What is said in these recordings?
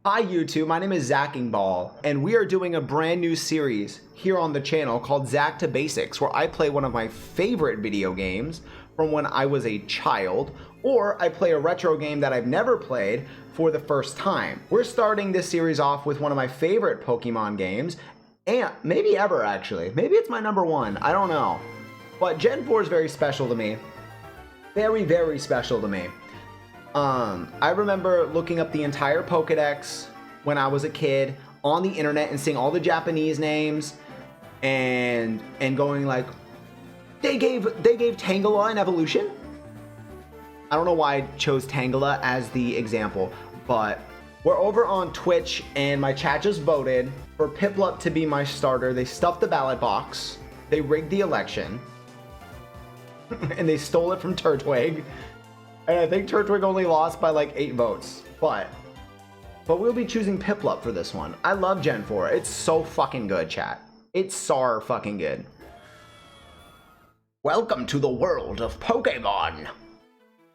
Hi YouTube, my name is Zack, and we are doing a brand new series here on the channel called Zack to Basics, where I play one of my favorite video games from when I was a child, or I play a retro game that I've never played for the first time. We're starting this series off with one of my favorite Pokemon games, and maybe ever actually. Maybe it's my number one, I don't know. But Gen 4 is very special to me. Very, very special to me. I remember looking up the entire Pokédex when I was a kid on the internet and seeing all the Japanese names and going like, they gave Tangela an evolution? I don't know why I chose Tangela as the example, but we're over on Twitch and my chat just voted for Piplup to be my starter. They stuffed the ballot box, they rigged the election, and they stole it from Turtwig. And I think Turtwig only lost by like 8 votes. But we'll be choosing Piplup for this one. I love Gen 4. It's so fucking good, chat. It's so fucking good. Welcome to the world of Pokemon.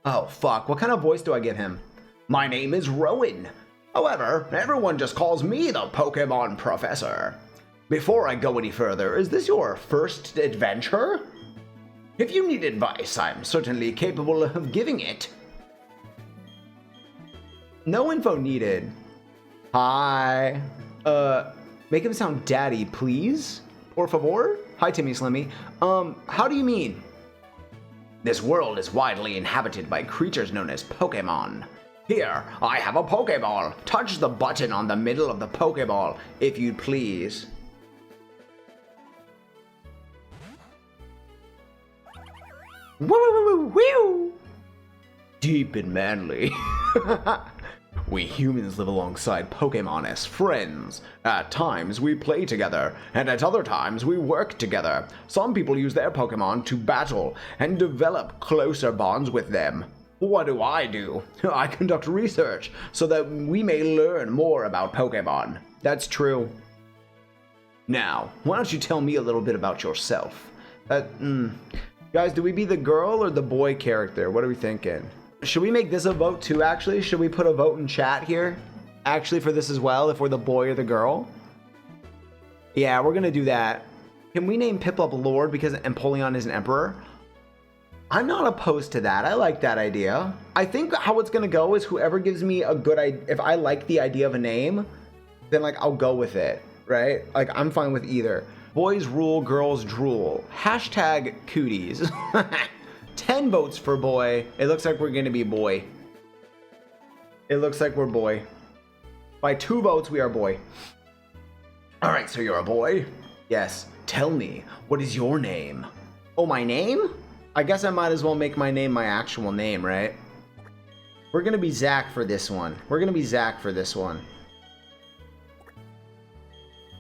Oh, fuck. What kind of voice do I give him? My name is Rowan. However, everyone just calls me the Pokemon Professor. Before I go any further, is this your first adventure? If you need advice, I'm certainly capable of giving it. No info needed. Hi. Make him sound daddy, please. Por favor? Hi, Timmy Slimmy. How do you mean? This world is widely inhabited by creatures known as Pokemon. Here, I have a Pokeball. Touch the button on the middle of the Pokeball, if you'd please. Woo woo woo woo! Deep and manly. We humans live alongside Pokemon as friends. At times we play together, and at other times we work together. Some people use their Pokemon to battle and develop closer bonds with them. What do? I conduct research so that we may learn more about Pokemon. That's true. Now, why don't you tell me a little bit about yourself? Guys, do we be the girl or the boy character? What are we thinking? Should we make this a vote too, actually? Should we put a vote in chat here? Actually, for this as well, if we're the boy or the girl? Yeah, we're gonna do that. Can we name Piplup Lord because Empoleon is an emperor? I'm not opposed to that. I like that idea. I think how it's gonna go is whoever gives me a good idea. If I like the idea of a name, then like I'll go with it, right? Like I'm fine with either. Boys rule, girls drool. Hashtag cooties. 10 votes for boy. It looks like we're gonna be boy. It looks like we're boy. By 2 votes, we are boy. Alright, so you're a boy? Yes. Tell me, what is your name? Oh, my name? I guess I might as well make my name my actual name, right? We're gonna be Zack for this one.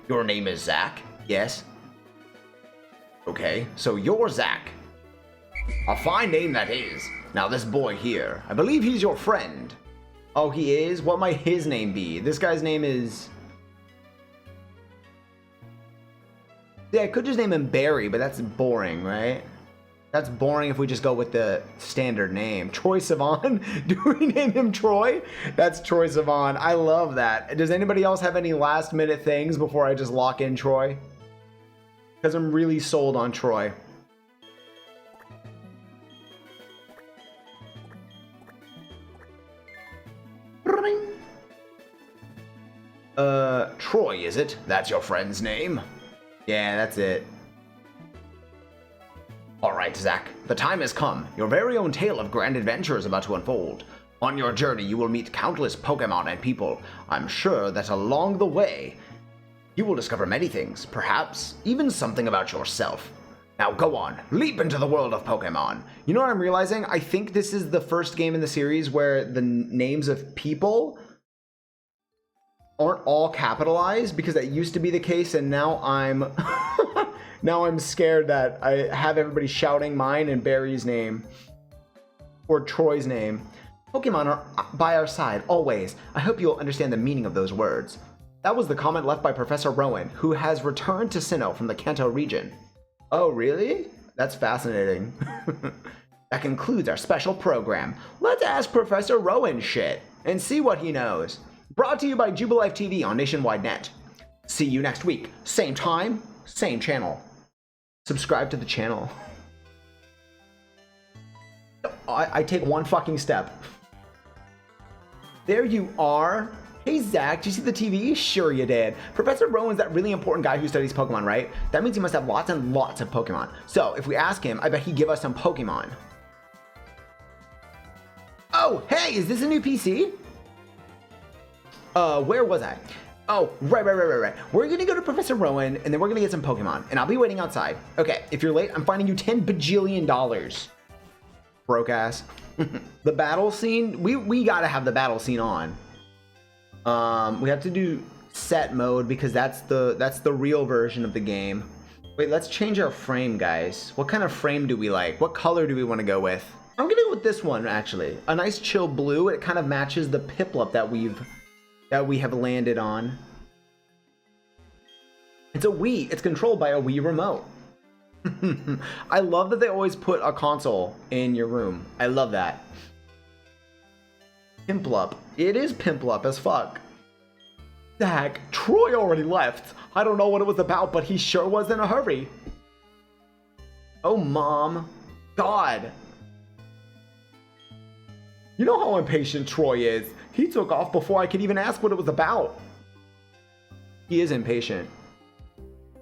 Your name is Zack? Yes. Okay, so you're Zack. A fine name that is. Now this boy here, I believe he's your friend. Oh, he is? What might his name be? This guy's name is... Yeah, I could just name him Barry, but that's boring, right? That's boring if we just go with the standard name. Troy Sivan? Do we name him Troy? That's Troy Sivan. I love that. Does anybody else have any last minute things before I just lock in Troy? Because I'm really sold on Troy. Troy, is it? That's your friend's name? Yeah, that's it. Alright, Zack, the time has come. Your very own tale of grand adventure is about to unfold. On your journey, you will meet countless Pokemon and people. I'm sure that along the way, you will discover many things, perhaps even something about yourself. Now go on, leap into the world of Pokemon. You know what I'm realizing? I think this is the first game in the series where the names of people aren't all capitalized, because that used to be the case, and now I'm now I'm scared that I have everybody shouting mine and Barry's name or Troy's name. Pokemon are by our side always. I hope you'll understand the meaning of those words. That was the comment left by Professor Rowan, who has returned to Sinnoh from the Kanto region. Oh, really? That's fascinating. That concludes our special program. Let's ask Professor Rowan shit and see what he knows. Brought to you by Jubilife TV on Nationwide Net. See you next week. Same time, same channel. Subscribe to the channel. I take one fucking step. There you are. Hey Zach, did you see the TV? Sure you did. Professor Rowan's that really important guy who studies Pokemon, right? That means he must have lots and lots of Pokemon. So if we ask him, I bet he'd give us some Pokemon. Oh, hey, is this a new PC? Where was I? Oh, right. We're gonna go to Professor Rowan, and then we're gonna get some Pokemon, and I'll be waiting outside. Okay, if you're late, I'm finding you $10 bajillion. Broke ass. The battle scene, we gotta have the battle scene on. We have to do set mode because that's the real version of the game. Wait, let's change our frame, guys. What kind of frame do we like? What color do we want to go with? I'm gonna go with this one, actually. A nice chill blue. It kind of matches the Piplup that we have landed on. It's a Wii. It's controlled by a Wii remote. I love that they always put a console in your room. I love that. Piplup. It is Piplup as fuck. Zack, Troy already left. I don't know what it was about, but he sure was in a hurry. Oh, Mom. God. You know how impatient Troy is. He took off before I could even ask what it was about. He is impatient.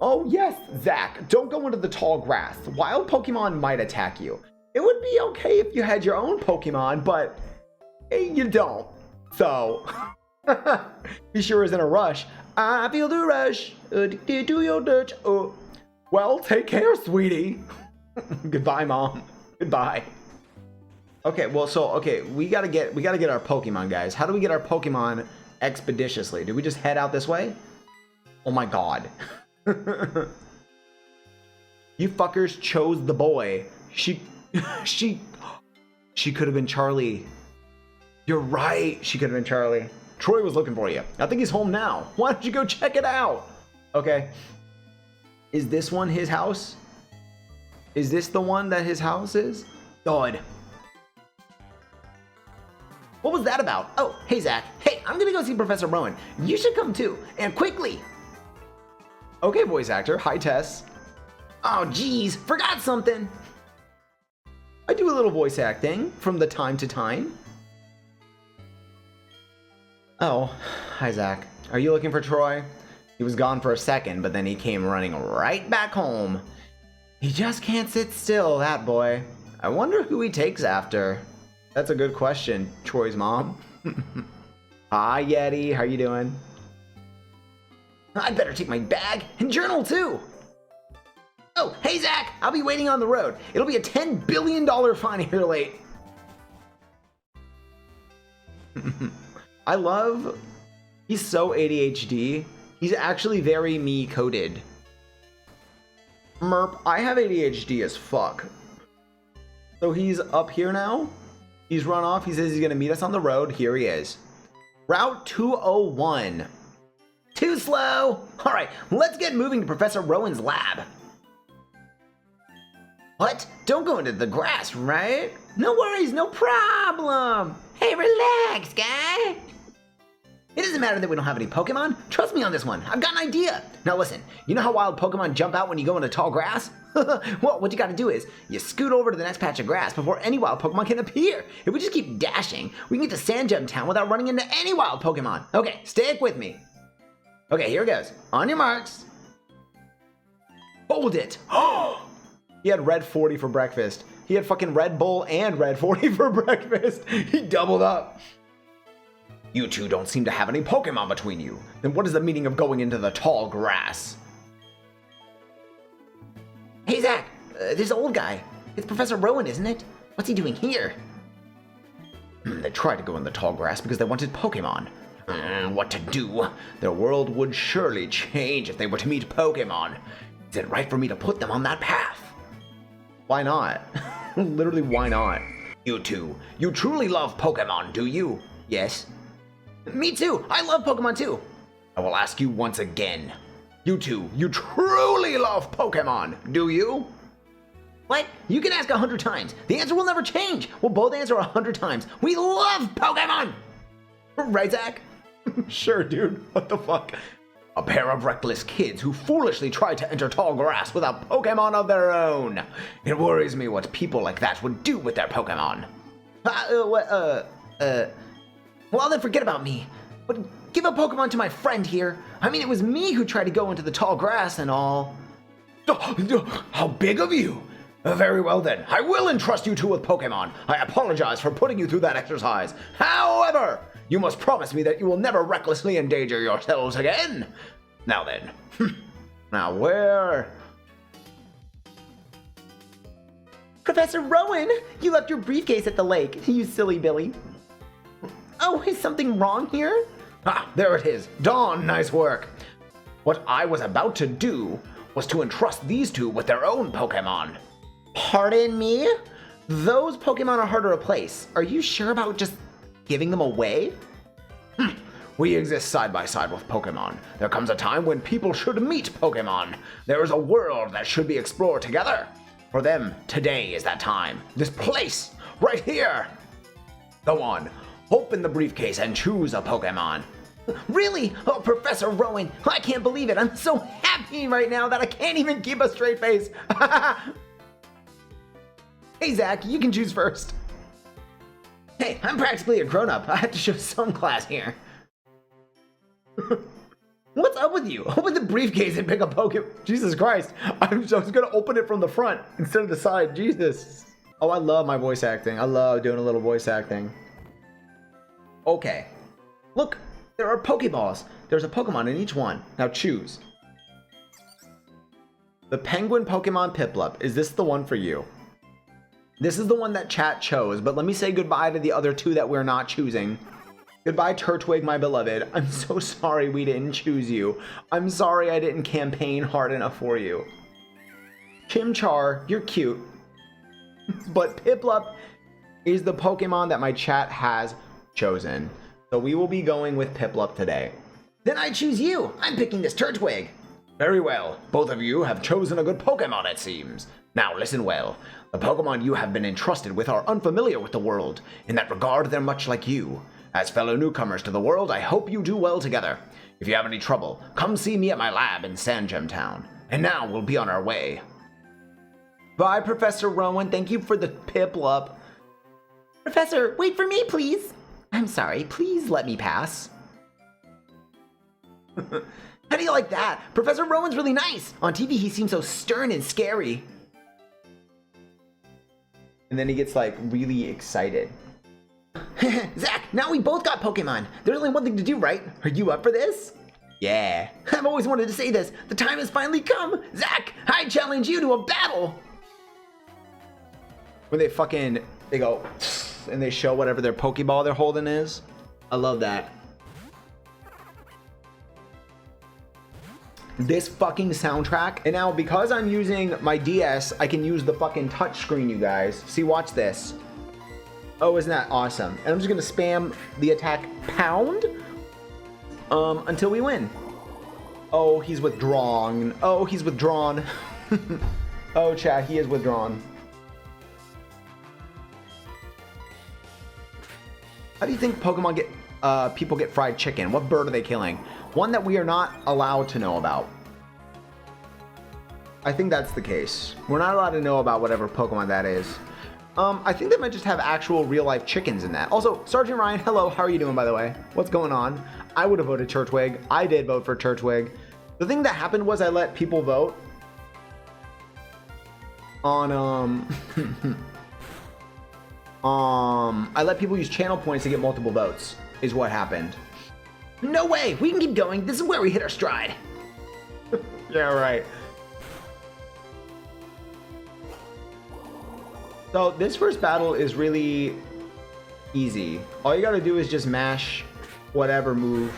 Oh yes, Zack, don't go into the tall grass. Wild Pokemon might attack you. It would be okay if you had your own Pokemon, but you don't. So, he sure is in a rush. I feel the rush, addicted to your touch. Oh, well, take care, sweetie. Goodbye, Mom. Goodbye. Okay, well, we gotta get our Pokemon, guys. How do we get our Pokemon expeditiously? Do we just head out this way? Oh my God. You fuckers chose the boy. She could have been Charlie. You're right. She could have been Charlie. Troy was looking for you. I think he's home now. Why don't you go check it out? Okay. Is this one his house? Is this the one that his house is? God. What was that about? Oh, hey Zack. Hey, I'm gonna go see Professor Rowan. You should come too, and quickly. Okay, voice actor. Hi, Tess. Oh, geez, forgot something. I do a little voice acting from the time to time. Oh, hi, Zack. Are you looking for Troy? He was gone for a second, but then he came running right back home. He just can't sit still, that boy. I wonder who he takes after. That's a good question, Troy's mom. Hi, Yeti. How you doing? I'd better take my bag and journal, too. Oh, hey, Zack. I'll be waiting on the road. It'll be a $10 billion fine if you're late. I love... He's so ADHD. He's actually very me-coded. Merp, I have ADHD as fuck. So he's up here now. He's run off. He says he's going to meet us on the road. Here he is. Route 201. Too slow. All right, let's get moving to Professor Rowan's lab. What? Don't go into the grass, right? No worries, no problem. Hey, relax, guy. It doesn't matter that we don't have any Pokemon. Trust me on this one. I've got an idea. Now listen, you know how wild Pokemon jump out when you go into tall grass? Well, what you gotta do is, you scoot over to the next patch of grass before any wild Pokemon can appear. If we just keep dashing, we can get to Sand Gem Town without running into any wild Pokemon. Okay, stick with me. Okay, here it goes. On your marks. Hold it. He had Red 40 for breakfast. He had fucking Red Bull and Red 40 for breakfast. He doubled up. You two don't seem to have any Pokemon between you. Then what is the meaning of going into the tall grass? Hey, Zack. This old guy. It's Professor Rowan, isn't it? What's he doing here? They tried to go in the tall grass because they wanted Pokemon. What to do? Their world would surely change if they were to meet Pokemon. Is it right for me to put them on that path? Why not? Literally, why not? You two, you truly love Pokemon, do you? Yes. Me too. I love Pokemon too. I will ask you once again. You two, you truly love Pokemon, do you? What? You can ask 100 times. The answer will never change. We'll both answer 100 times. We love Pokemon! Right, Zack? Sure, dude. What the fuck? A pair of reckless kids who foolishly tried to enter tall grass with a Pokémon of their own. It worries me what people like that would do with their Pokémon. Well, then forget about me. But give a Pokémon to my friend here. I mean, it was me who tried to go into the tall grass and all. How big of you! Very well then, I will entrust you two with Pokémon. I apologize for putting you through that exercise. However, you must promise me that you will never recklessly endanger yourselves again. Now then. Now where? Professor Rowan, you left your briefcase at the lake, you silly Billy. Oh, is something wrong here? Ah, there it is. Dawn, nice work. What I was about to do was to entrust these two with their own Pokémon. Pardon me? Those Pokémon are hard to replace. Are you sure about just giving them away? We exist side by side with Pokémon. There comes a time when people should meet Pokémon. There is a world that should be explored together. For them, today is that time. This place, right here. Go on, open the briefcase and choose a Pokémon. Really? Oh, Professor Rowan, I can't believe it. I'm so happy right now that I can't even keep a straight face. Hey, Zack, you can choose first. Hey, I'm practically a grown-up. I have to show some class here. What's up with you? Open the briefcase and pick a Pokemon. Jesus Christ. I was going to open it from the front instead of the side. Jesus. Oh, I love my voice acting. I love doing a little voice acting. Okay. Look, there are Pokeballs. There's a Pokemon in each one. Now choose. The Penguin Pokemon Piplup. Is this the one for you? This is the one that chat chose, but let me say goodbye to the other two that we're not choosing. Goodbye, Turtwig, my beloved. I'm so sorry we didn't choose you. I'm sorry I didn't campaign hard enough for you. Chimchar, you're cute. But Piplup is the Pokemon that my chat has chosen. So we will be going with Piplup today. Then I choose you. I'm picking this Turtwig. Very well. Both of you have chosen a good Pokemon, it seems. Now listen well. The Pokemon you have been entrusted with are unfamiliar with the world. In that regard, they're much like you. As fellow newcomers to the world, I hope you do well together. If you have any trouble, come see me at my lab in Sandgem Town. And now we'll be on our way. Bye, Professor Rowan. Thank you for the Piplup. Professor, wait for me, please. I'm sorry. Please let me pass. How do you like that? Professor Rowan's really nice. On TV, he seems so stern and scary. And then he gets like really excited. Zack, now we both got Pokemon. There's only one thing to do, right? Are you up for this? Yeah. I've always wanted to say this. The time has finally come. Zack, I challenge you to a battle. When they go and they show whatever their Pokeball they're holding is. I love that. This fucking soundtrack. And now because I'm using my DS, I can use the fucking touchscreen, you guys. See, watch this. Oh, isn't that awesome? And I'm just gonna spam the attack pound until we win. Oh, he's withdrawn. Oh, he's withdrawn. Oh, chat, he is withdrawn. How do you think Pokemon get people get fried chicken? What bird are they killing? One that we are not allowed to know about. I think that's the case. We're not allowed to know about whatever Pokemon that is. I think they might just have actual real-life chickens in that. Also, Sergeant Ryan, hello. How are you doing, by the way? What's going on? I would have voted Turtwig. I did vote for Turtwig. The thing that happened was I let people vote on, I let people use channel points to get multiple votes, is what happened. No way. We can keep going. This is where we hit our stride. Yeah, right. So this first battle is really easy. All you gotta do is just mash whatever move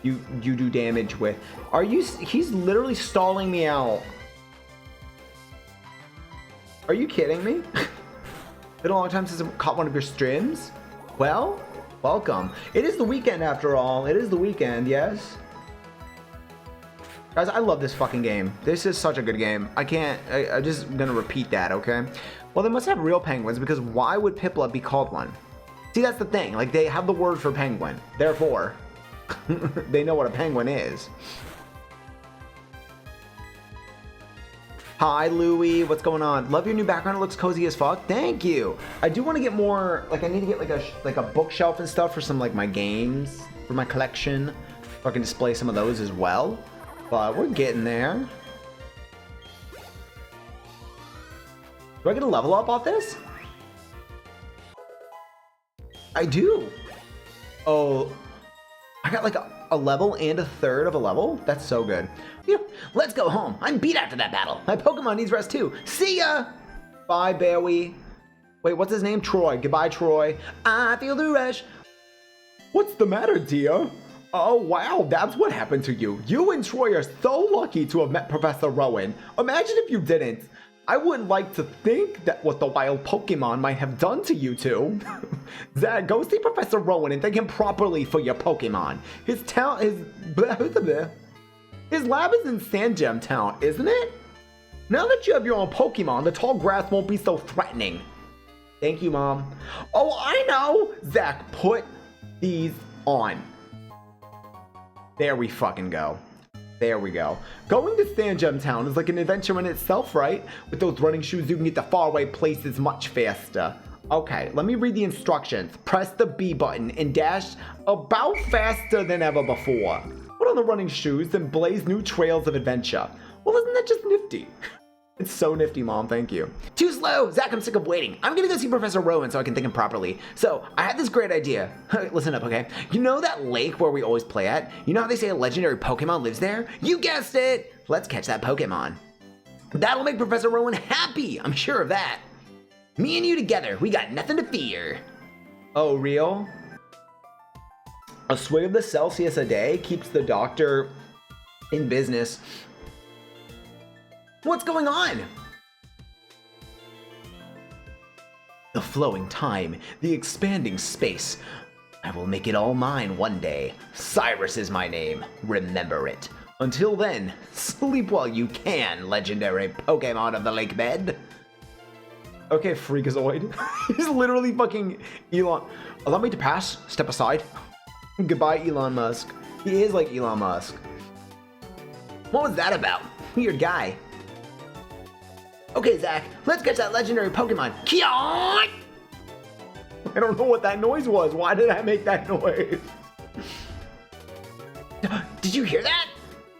you do damage with. He's literally stalling me out. Are you kidding me? Been a long time since I caught one of your streams. Well, welcome. It is the weekend after all. It is the weekend, yes. Guys, I love this fucking game. This is such a good game. I'm just gonna repeat that, okay? Well, they must have real penguins, because why would Piplup be called one? See, that's the thing. Like, they have the word for penguin. Therefore, They know what a penguin is. Hi, Louie. What's going on? Love your new background. It looks cozy as fuck. Thank you. I do want to get more, like, I need to get like a bookshelf and stuff for some, like, my games for my collection. So I can display some of those as well. But we're getting there. Do I get a level up off this? I do. Oh, I got like a level and a third of a level? That's so good. Phew, let's go home. I'm beat after that battle. My Pokemon needs rest too. See ya! Bye, Bowie. Wait, what's his name? Troy. Goodbye, Troy. I feel the rush. What's the matter, dear? Oh, wow, that's what happened to you. You and Troy are so lucky to have met Professor Rowan. Imagine if you didn't. I wouldn't like to think that what the wild Pokemon might have done to you two. Zack, go see Professor Rowan and thank him properly for your Pokemon. His lab is in Sandgem Town, isn't it? Now that you have your own Pokemon, the tall grass won't be so threatening. Thank you, Mom. Oh, I know! Zack, put these on. There we fucking go. There we go. Going to Sandgem Town is like an adventure in itself, right? With those running shoes, you can get to faraway places much faster. Okay, let me read the instructions. Press the B button and dash about faster than ever before. Put on the running shoes and blaze new trails of adventure. Well, isn't that just nifty? It's so nifty, Mom. Thank you. Too slow! Zack, I'm sick of waiting. I'm gonna go see Professor Rowan so I can think him properly. So, I had this great idea. Listen up, okay? You know that lake where we always play at? You know how they say a legendary Pokemon lives there? You guessed it! Let's catch that Pokemon. That'll make Professor Rowan happy! I'm sure of that. Me and you together, we got nothing to fear. Oh, real? A swig of the Celsius a day keeps the doctor in business. What's going on? The flowing time, the expanding space. I will make it all mine one day. Cyrus is my name. Remember it. Until then, sleep while you can, legendary Pokemon of the lake bed. Okay, Freakazoid. He's literally fucking Elon. Allow me to pass. Step aside. Goodbye, Elon Musk. He is like Elon Musk. What was that about? Weird guy. Okay, Zack, let's catch that legendary Pokemon. Kyon! I don't know what that noise was. Why did I make that noise? Did you hear that?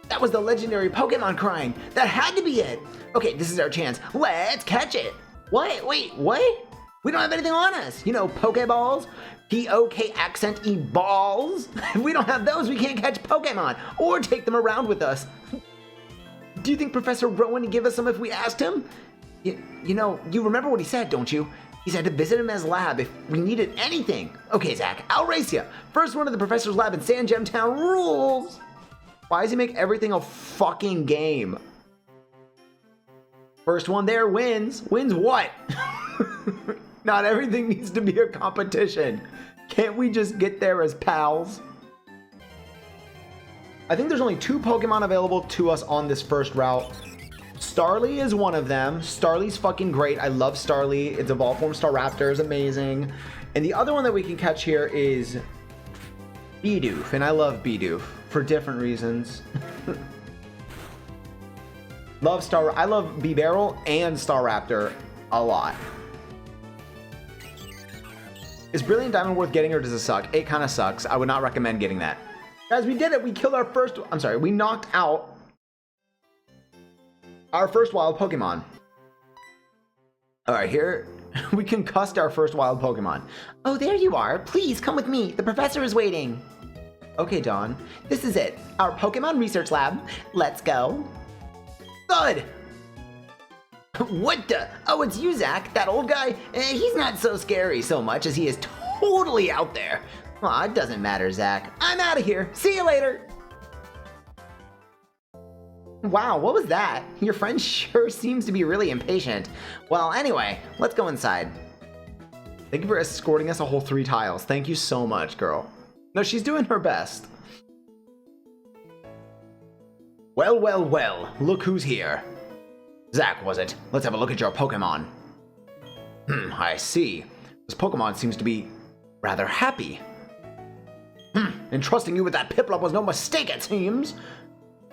That was the legendary Pokemon crying. That had to be it. Okay, this is our chance. Let's catch it. What? Wait, what? We don't have anything on us. You know, Pokeballs, P-O-K accent E balls. If we don't have those, we can't catch Pokemon or take them around with us. Do you think Professor Rowan would give us some if we asked him? You know, you remember what he said, don't you? He said to visit him in his lab if we needed anything. Okay, Zack, I'll race you. First one to the professor's lab in Sandgem Town rules. Why does he make everything a fucking game? First one there wins. Wins what? Not everything needs to be a competition. Can't we just get there as pals? I think there's only 2 Pokemon available to us on this first route. Starly is one of them. Starly's fucking great. I love Starly. Its evolved form Staraptor is amazing. And the other one that we can catch here is Bidoof. And I love Bidoof for different reasons. I love Bibarel and Staraptor a lot. Is Brilliant Diamond worth getting or does it suck? It kind of sucks. I would not recommend getting that. Guys, we did it. We killed our first... we knocked out our first wild Pokemon. Alright, here we concussed our first wild Pokemon. Oh, there you are. Please come with me. The professor is waiting. Okay, Dawn. This is it. Our Pokemon research lab. Let's go. Thud! What the? Oh, it's you, Zack. That old guy? He's not so scary so much as he is totally out there. Aw, it doesn't matter, Zack. I'm out of here. See you later. Wow, what was that? Your friend sure seems to be really impatient. Well, anyway, let's go inside. Thank you for escorting us a whole 3 tiles. Thank you so much, girl. No, she's doing her best. Well, well, well. Look who's here. Zack, was it? Let's have a look at your Pokemon. I see. This Pokemon seems to be rather happy. and trusting you with that Piplup was no mistake, it seems.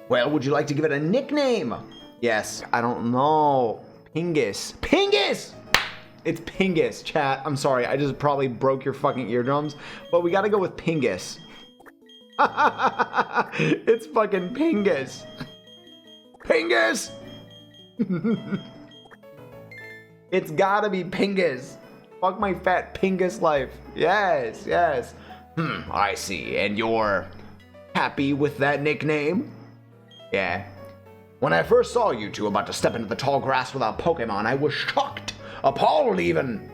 Well, would you like to give it a nickname? Yes, I don't know. Pingas. Pingas! It's Pingas, chat. I'm sorry, I just probably broke your fucking eardrums, but we gotta go with Pingas. It's fucking Pingas. Pingas! It's gotta be Pingas. Fuck my fat Pingas life. Yes, yes. I see. And you're happy with that nickname? Yeah. When I first saw you two about to step into the tall grass without Pokemon, I was shocked, appalled even.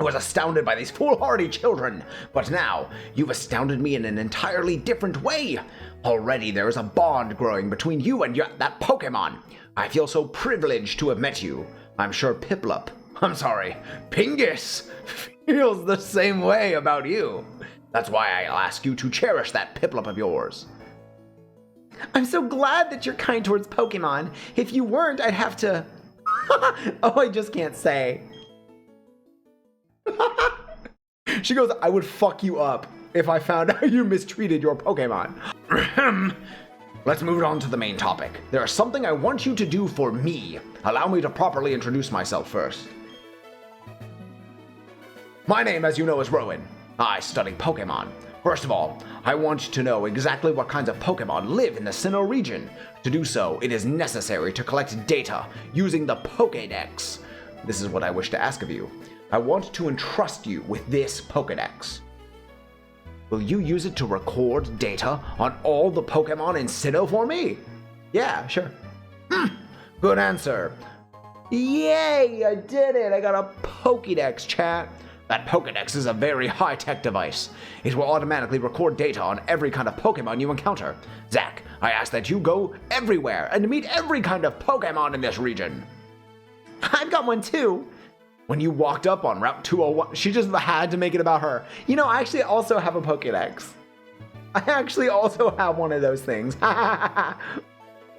I was astounded by these foolhardy children, but now you've astounded me in an entirely different way. Already there is a bond growing between you and that Pokemon. I feel so privileged to have met you. I'm sure Pingas feels the same way about you. That's why I'll ask you to cherish that Piplup of yours. I'm so glad that you're kind towards Pokemon. If you weren't, I'd have to... Oh, I just can't say. She goes, I would fuck you up if I found out you mistreated your Pokemon. Let's move on to the main topic. There is something I want you to do for me. Allow me to properly introduce myself first. My name, as you know, is Rowan. I study Pokemon. First of all, I want to know exactly what kinds of Pokemon live in the Sinnoh region. To do so, it is necessary to collect data using the Pokédex. This is what I wish to ask of you. I want to entrust you with this Pokédex. Will you use it to record data on all the Pokemon in Sinnoh for me? Yeah, sure. Good answer. Yay, I did it. I got a Pokédex, chat. That Pokédex is a very high-tech device. It will automatically record data on every kind of Pokemon you encounter. Zack, I ask that you go everywhere and meet every kind of Pokemon in this region. I've got one too. When you walked up on Route 201, she just had to make it about her. You know, I actually also have a Pokédex. I actually also have one of those things.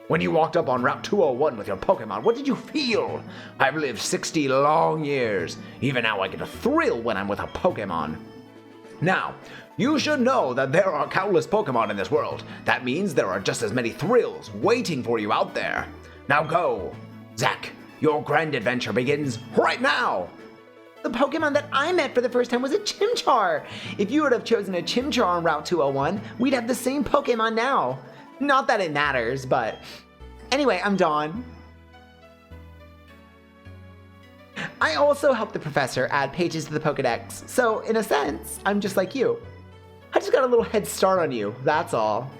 When you walked up on Route 201 with your Pokemon, what did you feel? I've lived 60 long years. Even now I get a thrill when I'm with a Pokemon. Now, you should know that there are countless Pokemon in this world. That means there are just as many thrills waiting for you out there. Now go. Zack, your grand adventure begins right now. The Pokemon that I met for the first time was a Chimchar. If you would have chosen a Chimchar on Route 201, we'd have the same Pokemon now. Not that it matters, but... Anyway, I'm Dawn. I also helped the professor add pages to the Pokédex, so in a sense, I'm just like you. I just got a little head start on you, that's all.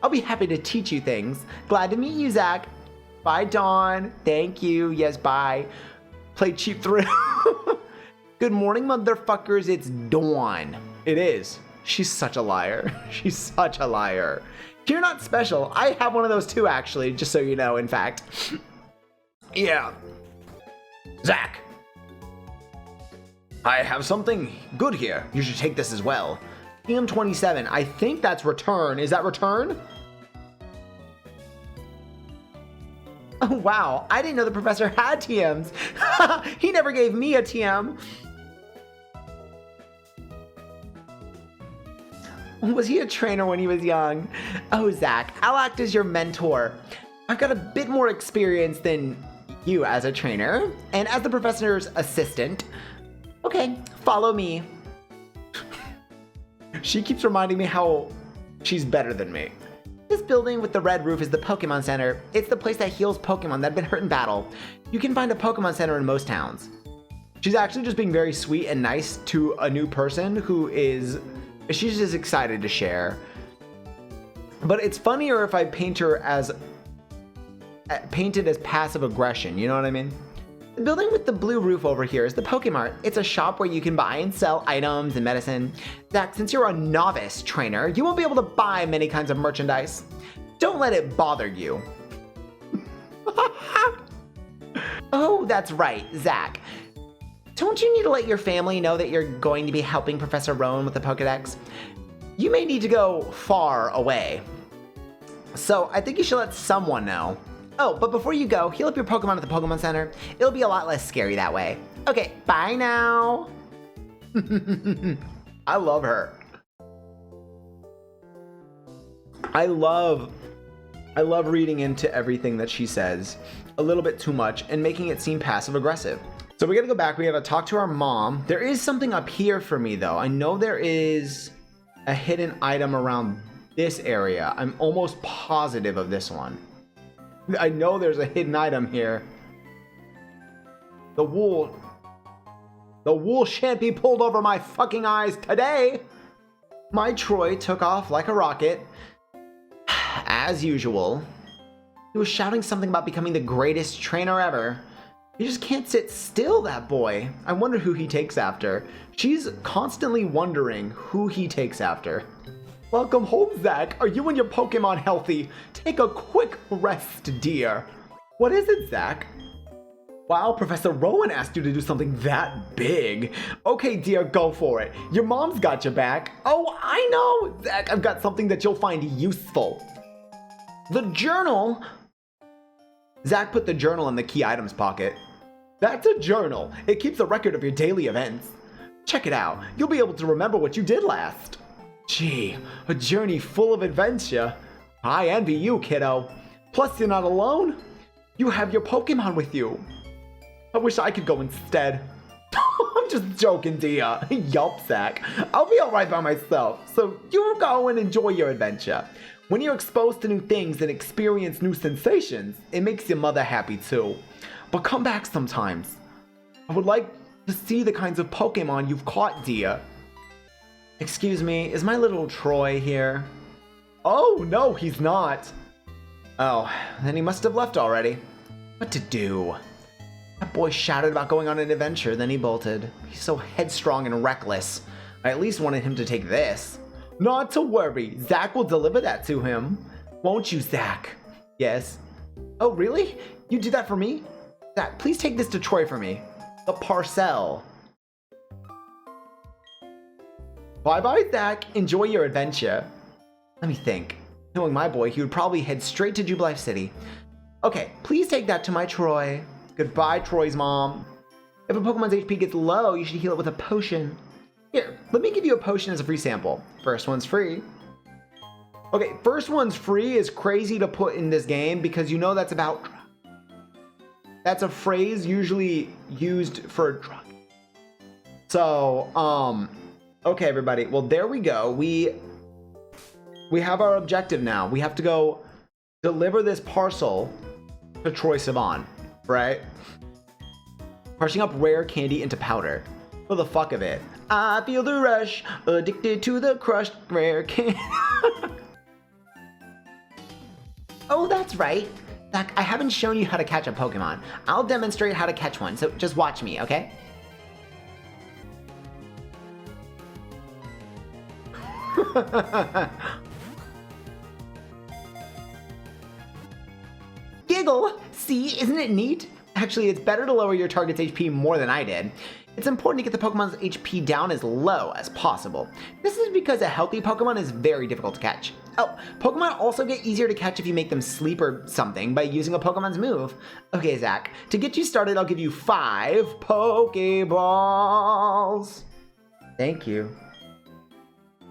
I'll be happy to teach you things. Glad to meet you, Zack. Bye, Dawn. Thank you. Yes, bye. Play Cheap Thrill. Good morning, motherfuckers. It's Dawn. It is. She's such a liar. She's such a liar. You're not special. I have one of those too, actually, just so you know, in fact. Yeah. Zack. I have something good here. You should take this as well. TM27. I think that's return. Is that return? Oh, wow. I didn't know the professor had TMs. He never gave me a TM. Was he a trainer when he was young? Oh, Zack, I'll act as your mentor. I've got a bit more experience than you as a trainer, and as the professor's assistant. Okay, follow me. She keeps reminding me how she's better than me. This building with the red roof is the Pokemon Center. It's the place that heals Pokemon that have been hurt in battle. You can find a Pokemon Center in most towns. She's actually just being very sweet and nice to a new person who is... She's just excited to share. But it's funnier if I paint her as... painted as passive aggression, you know what I mean? The building with the blue roof over here is the Pokemart. It's a shop where you can buy and sell items and medicine. Zack, since you're a novice trainer, you won't be able to buy many kinds of merchandise. Don't let it bother you. Oh, that's right, Zack. Don't you need to let your family know that you're going to be helping Professor Rowan with the Pokédex? You may need to go far away. So I think you should let someone know. Oh, but before you go, heal up your Pokemon at the Pokemon Center. It'll be a lot less scary that way. Okay, bye now. I love her. I love reading into everything that she says a little bit too much and making it seem passive aggressive. So we gotta go back, we gotta talk to our mom. There is something up here for me though. I know there is a hidden item around this area. I'm almost positive of this one. I know there's a hidden item here. The wool shan't be pulled over my fucking eyes today. My Troy took off like a rocket. As usual, he was shouting something about becoming the greatest trainer ever. He just can't sit still, that boy. I wonder who he takes after. She's constantly wondering who he takes after. Welcome home, Zack. Are you and your Pokemon healthy? Take a quick rest, dear. What is it, Zack? Wow, Professor Rowan asked you to do something that big. Okay, dear, go for it. Your mom's got your back. Oh, I know, Zack. I've got something that you'll find useful. The journal? Zack put the journal in the key items pocket. That's a journal. It keeps a record of your daily events. Check it out. You'll be able to remember what you did last. Gee, a journey full of adventure. I envy you, kiddo. Plus, you're not alone. You have your Pokemon with you. I wish I could go instead. I'm just joking, dear. Yup, Zack. I'll be alright by myself. So you go and enjoy your adventure. When you're exposed to new things and experience new sensations, it makes your mother happy too. But come back sometimes. I would like to see the kinds of Pokemon you've caught, dear. Excuse me, is my little Troy here? Oh, no, he's not. Oh, then he must have left already. What to do? That boy shouted about going on an adventure, then he bolted. He's so headstrong and reckless. I at least wanted him to take this. Not to worry, Zack will deliver that to him. Won't you, Zack? Yes. Oh, really? You do that for me? Zack, please take this to Troy for me. The parcel. Bye-bye, Zack. Enjoy your adventure. Let me think. Knowing my boy, he would probably head straight to Jubilife City. Okay, please take that to my Troy. Goodbye, Troy's mom. If a Pokemon's HP gets low, you should heal it with a potion. Here, let me give you a potion as a free sample. First one's free. Okay, first one's free is crazy to put in this game because you know that's a phrase usually used for a drug. So, okay, everybody. Well, there we go. We have our objective now. We have to go deliver this parcel to Troy Sivan, right? Crushing up rare candy into powder. For the fuck of it. I feel the rush, addicted to the crushed rare candy. Oh, that's right. Zack, I haven't shown you how to catch a Pokemon. I'll demonstrate how to catch one, so just watch me, okay? Giggle! See, isn't it neat? Actually, it's better to lower your target's HP more than I did. It's important to get the Pokemon's HP down as low as possible. This is because a healthy Pokemon is very difficult to catch. Oh, Pokemon also get easier to catch if you make them sleep or something by using a Pokemon's move. Okay, Zack, to get you started, I'll give you 5 Pokeballs. Thank you.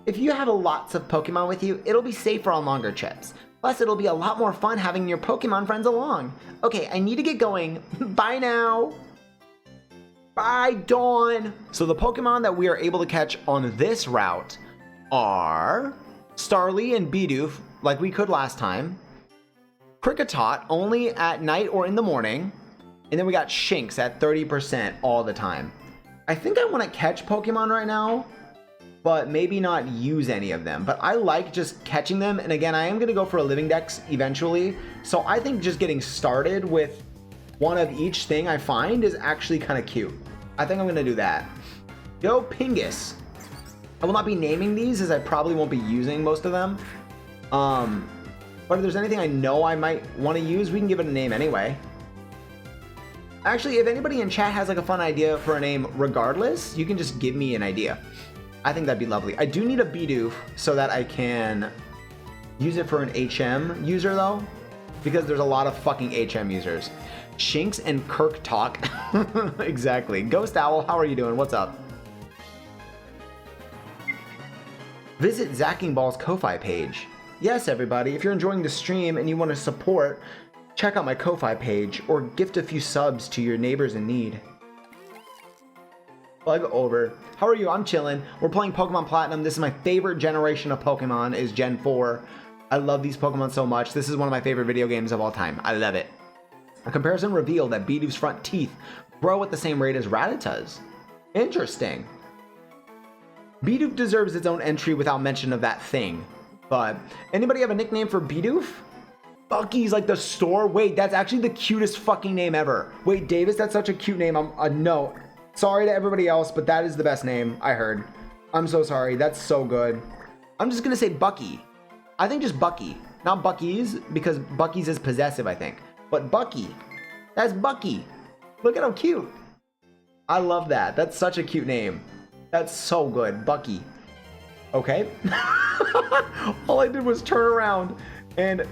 If you have lots of Pokemon with you, it'll be safer on longer trips. Plus, it'll be a lot more fun having your Pokemon friends along. Okay, I need to get going. Bye now. Bye, Dawn. So the Pokemon that we are able to catch on this route are Starly and Bidoof, like we could last time. Kricketot, only at night or in the morning. And then we got Shinx at 30% all the time. I think I want to catch Pokemon right now, but maybe not use any of them. But I like just catching them. And again, I am going to go for a Living Dex eventually. So I think just getting started with one of each thing I find is actually kind of cute. I think I'm going to do that. Go Pingus. I will not be naming these as I probably won't be using most of them. But if there's anything I know I might want to use, we can give it a name anyway. Actually, if anybody in chat has like a fun idea for a name regardless, you can just give me an idea. I think that'd be lovely. I do need a Bidoof so that I can use it for an HM user though, because there's a lot of fucking HM users. Shinx and Kirk talk. Exactly. Ghost Owl, how are you doing? What's up? Visit Zacking Ball's Ko-Fi page. Yes, everybody, if you're enjoying the stream and you want to support, check out my Ko-Fi page or gift a few subs to your neighbors in need. Plug over. How are you? I'm chilling. We're playing Pokemon Platinum. This is my favorite generation of Pokemon, is Gen 4. I love these Pokemon so much. This is one of my favorite video games of all time. I love it. A comparison revealed that Bidoof's front teeth grow at the same rate as Rattata's. Interesting. Bidoof deserves its own entry without mention of that thing. But anybody have a nickname for Bidoof? Bucky's like the store? Wait, that's actually the cutest fucking name ever. Wait, Davis, that's such a cute name. No. Sorry to everybody else, but that is the best name I heard. I'm so sorry. That's so good. I'm just gonna say Bucky. I think just Bucky. Not Bucky's, because Bucky's is possessive, I think. But Bucky. That's Bucky. Look at how cute. I love that. That's such a cute name. That's so good. Bucky. Okay. All I did was turn around and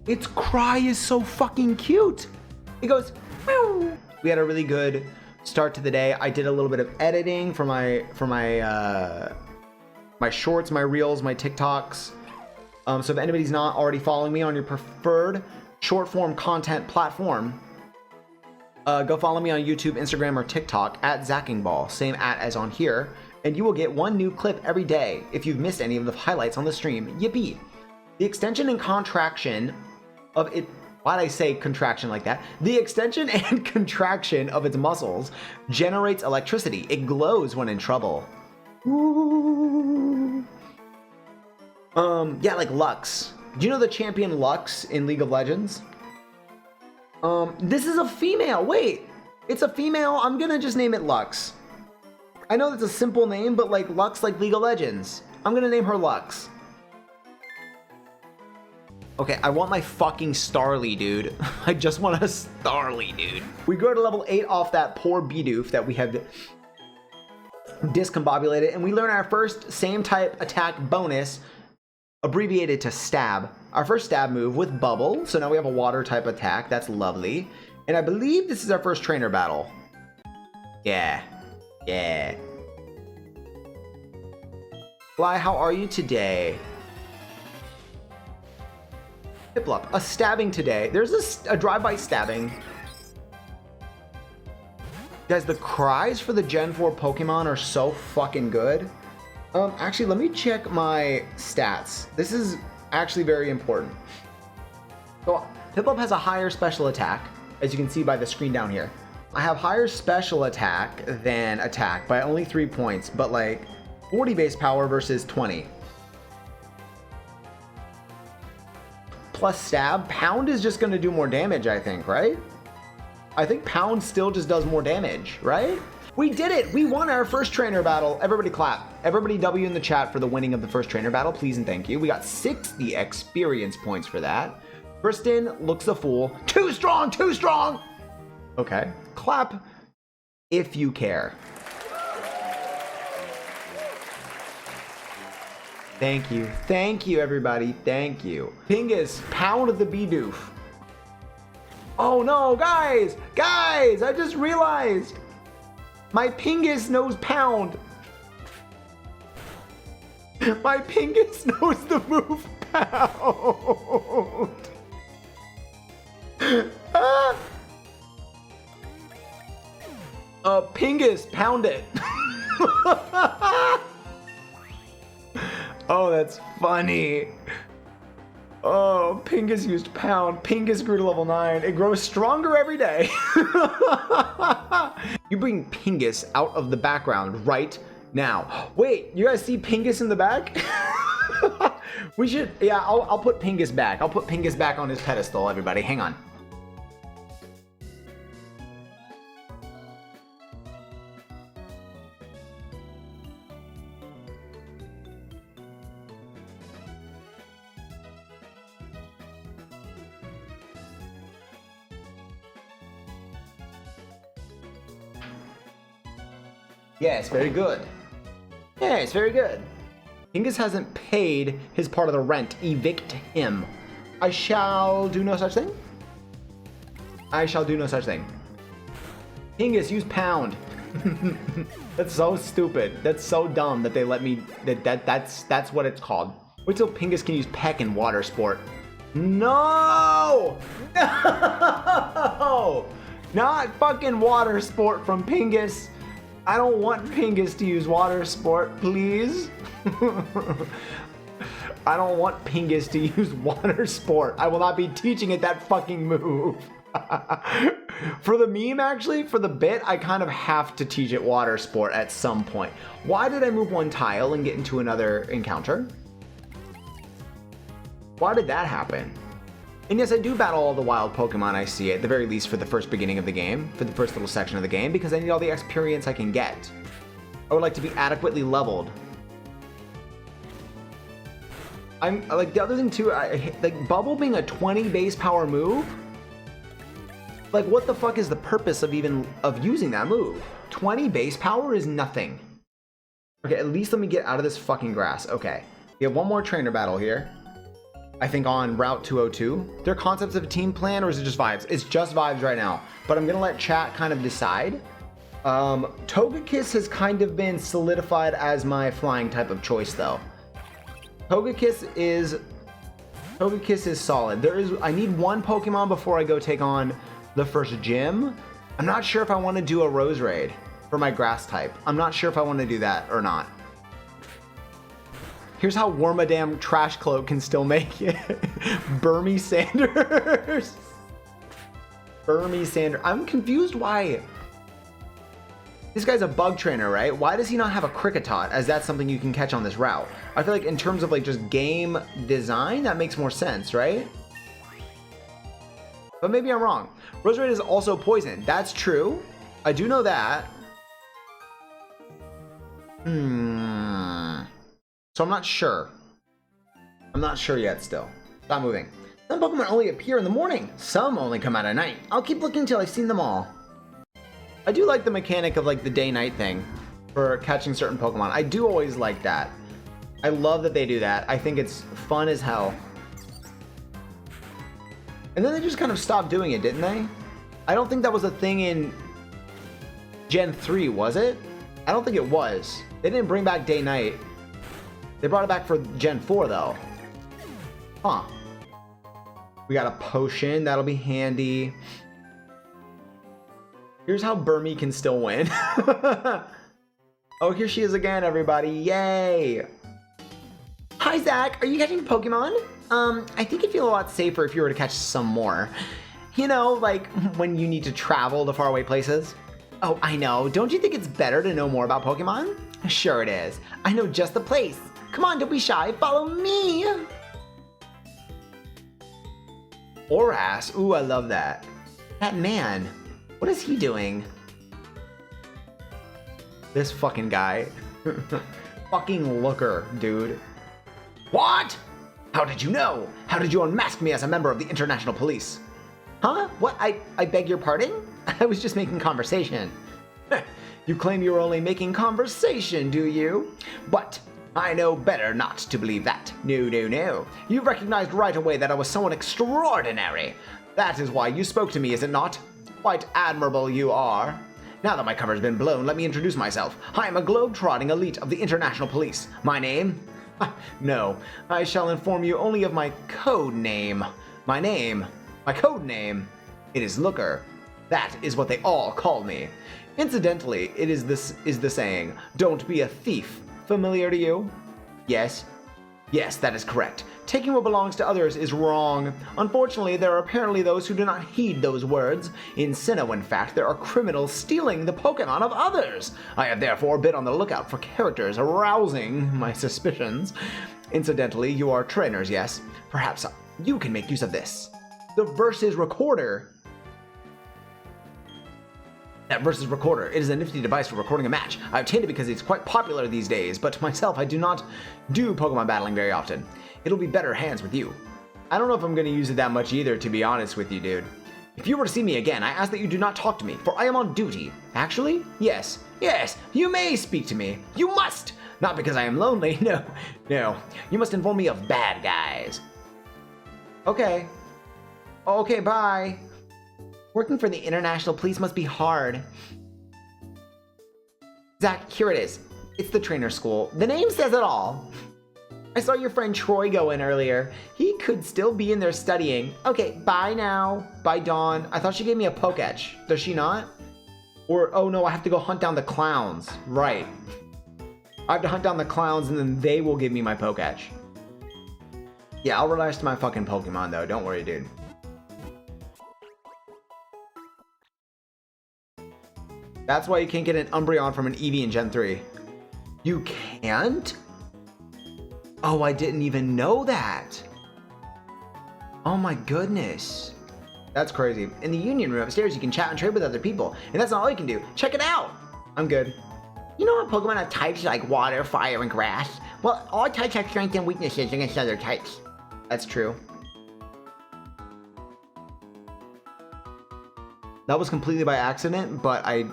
its cry is so fucking cute. It goes, meow. We had a really good start to the day. I did a little bit of editing for my shorts, my reels, my TikToks. So if anybody's not already following me on your preferred short form content platform, go follow me on YouTube, Instagram, or TikTok at ZackingBall, same as on here, and you will get one new clip every day if you've missed any of the highlights on the stream. Yippee! The extension and contraction of it. Why'd I say contraction like that? The extension and contraction of its muscles generates electricity. It glows when in trouble. Ooh. Yeah, like Lux. Do you know the champion Lux in League of Legends? This is a female. Wait, it's a female. I'm gonna just name it Lux. I know that's a simple name, but like Lux, like League of Legends. I'm gonna name her Lux. Okay, I want my fucking Starly, dude. I just want a Starly, dude. We go to level 8 off that poor Bidoof that we have discombobulated, and we learn our first same type attack bonus, abbreviated to stab. Our first stab move with Bubble, so now we have a water type attack. That's lovely. And I believe this is our first trainer battle. Yeah. Fly, how are you today? Piplup, a stabbing today. There's a drive-by stabbing. Guys, the cries for the Gen 4 Pokemon are so fucking good. Actually, let me check my stats. This is actually very important. So, Piplup has a higher special attack, as you can see by the screen down here. I have higher special attack than attack by only 3 points, but like 40 base power versus 20. Plus stab, pound is just gonna do more damage, I think, right? I think pound still just does more damage, right? We did it! We won our first trainer battle. Everybody clap. Everybody W in the chat for the winning of the first trainer battle, please and thank you. We got 60 experience points for that. Kristen looks a fool. Too strong, too strong! Okay, clap if you care. Thank you everybody, thank you. Pingas, pound the Bidoof. Oh no, guys, I just realized. My Pingas knows pound. My Pingas knows the move pound. Pingas, pound it. Oh, that's funny. Oh, Pingas used pound. Pingas grew to level 9. It grows stronger every day. You bring Pingas out of the background right now. Wait, you guys see Pingas in the back? We should, yeah, I'll put Pingas back. I'll put Pingas back on his pedestal, everybody. Hang on. Yes, very good. Yes, very good. Pingas hasn't paid his part of the rent. Evict him. I shall do no such thing. I shall do no such thing. Pingas, use pound. That's so stupid. That's so dumb that they let me. That's what it's called. Wait till Pingas can use Peck in water sport. No! No! Not fucking water sport from Pingas. I don't want Pingas to use water sport, please. I don't want Pingas to use water sport. I will not be teaching it that fucking move. For the meme, actually, for the bit, I kind of have to teach it water sport at some point. Why did I move one tile and get into another encounter? Why did that happen? And yes, I do battle all the wild Pokemon I see, at the very least for the first beginning of the game, for the first little section of the game, because I need all the experience I can get. I would like to be adequately leveled. I'm like, the other thing too, like Bubble being a 20 base power move, like what the fuck is the purpose of using that move? 20 base power is nothing. Okay, at least let me get out of this fucking grass. Okay, we have one more trainer battle here. I think on Route 202. There are concepts of a team plan, or is it just vibes? It's just vibes right now, but I'm gonna let chat kind of decide. Togekiss has kind of been solidified as my flying type of choice though. Togekiss is solid. I need one Pokemon before I go take on the first gym. I'm not sure if I want to do a Rose Raid for my grass type. I'm not sure if I want to do that or not. Here's how Wormadam Trash Cloak can still make it. Burmy Sanders. Burmy Sanders. I'm confused why. This guy's a bug trainer, right? Why does he not have a Kricketot, as that's something you can catch on this route? I feel like in terms of like just game design, that makes more sense, right? But maybe I'm wrong. Roserade is also poison. That's true. I do know that. So I'm not sure. I'm not sure yet still. Stop moving. Some Pokemon only appear in the morning. Some only come out at night. I'll keep looking until I've seen them all. I do like the mechanic of like the day-night thing for catching certain Pokemon. I do always like that. I love that they do that. I think it's fun as hell. And then they just kind of stopped doing it, didn't they? I don't think that was a thing in Gen 3, was it? I don't think it was. They didn't bring back day-night. They brought it back for Gen 4 though. Huh. We got a potion, that'll be handy. Here's how Burmy can still win. Oh, here she is again, everybody. Yay! Hi, Zack. Are you catching Pokemon? I think you'd feel a lot safer if you were to catch some more. You know, like when you need to travel to faraway places. Oh, I know. Don't you think it's better to know more about Pokemon? Sure it is. I know just the place. Come on, don't be shy. Follow me. Oras. Ooh, I love that. That man. What is he doing? This fucking guy. Fucking looker, dude. What? How did you know? How did you unmask me as a member of the International Police? Huh? What? I beg your pardon? I was just making conversation. You claim you were only making conversation, do you? But I know better not to believe that. No, no, no. You recognized right away that I was someone extraordinary. That is why you spoke to me, is it not? Quite admirable you are. Now that my cover's been blown, let me introduce myself. I am a globe-trotting elite of the International Police. My name? No, I shall inform you only of my code name. My code name, it is Looker. That is what they all call me. Incidentally, it is the saying, don't be a thief. Familiar to you? Yes? Yes, that is correct. Taking what belongs to others is wrong. Unfortunately, there are apparently those who do not heed those words. In Sinnoh, in fact, there are criminals stealing the Pokemon of others. I have therefore been on the lookout for characters arousing my suspicions. Incidentally, you are trainers, yes? Perhaps you can make use of this. The Versus Recorder. That Versus Recorder. It is a nifty device for recording a match. I obtained it because it's quite popular these days, but myself, I do not do Pokemon battling very often. It'll be better hands with you. I don't know if I'm going to use it that much either, to be honest with you, dude. If you were to see me again, I ask that you do not talk to me, for I am on duty. Actually? Yes. Yes, you may speak to me. You must! Not because I am lonely, no. No, you must inform me of bad guys. Okay. Okay, bye. Working for the International Police must be hard. Zack, here it is. It's the trainer school. The name says it all. I saw your friend Troy go in earlier. He could still be in there studying. Okay, bye now. Bye, Dawn. I thought she gave me a Poketch. Does she not? Or, oh no, I have to go hunt down the clowns. Right. I have to hunt down the clowns and then they will give me my Poketch. Yeah, I'll rely to my fucking Pokemon though. Don't worry, dude. That's why you can't get an Umbreon from an Eevee in Gen 3. You can't? Oh, I didn't even know that. Oh my goodness. That's crazy. In the Union Room upstairs, you can chat and trade with other people. And that's not all you can do. Check it out. I'm good. You know what Pokemon have types like water, fire, and grass? Well, all types have strengths and weaknesses against other types. That's true. That was completely by accident, but I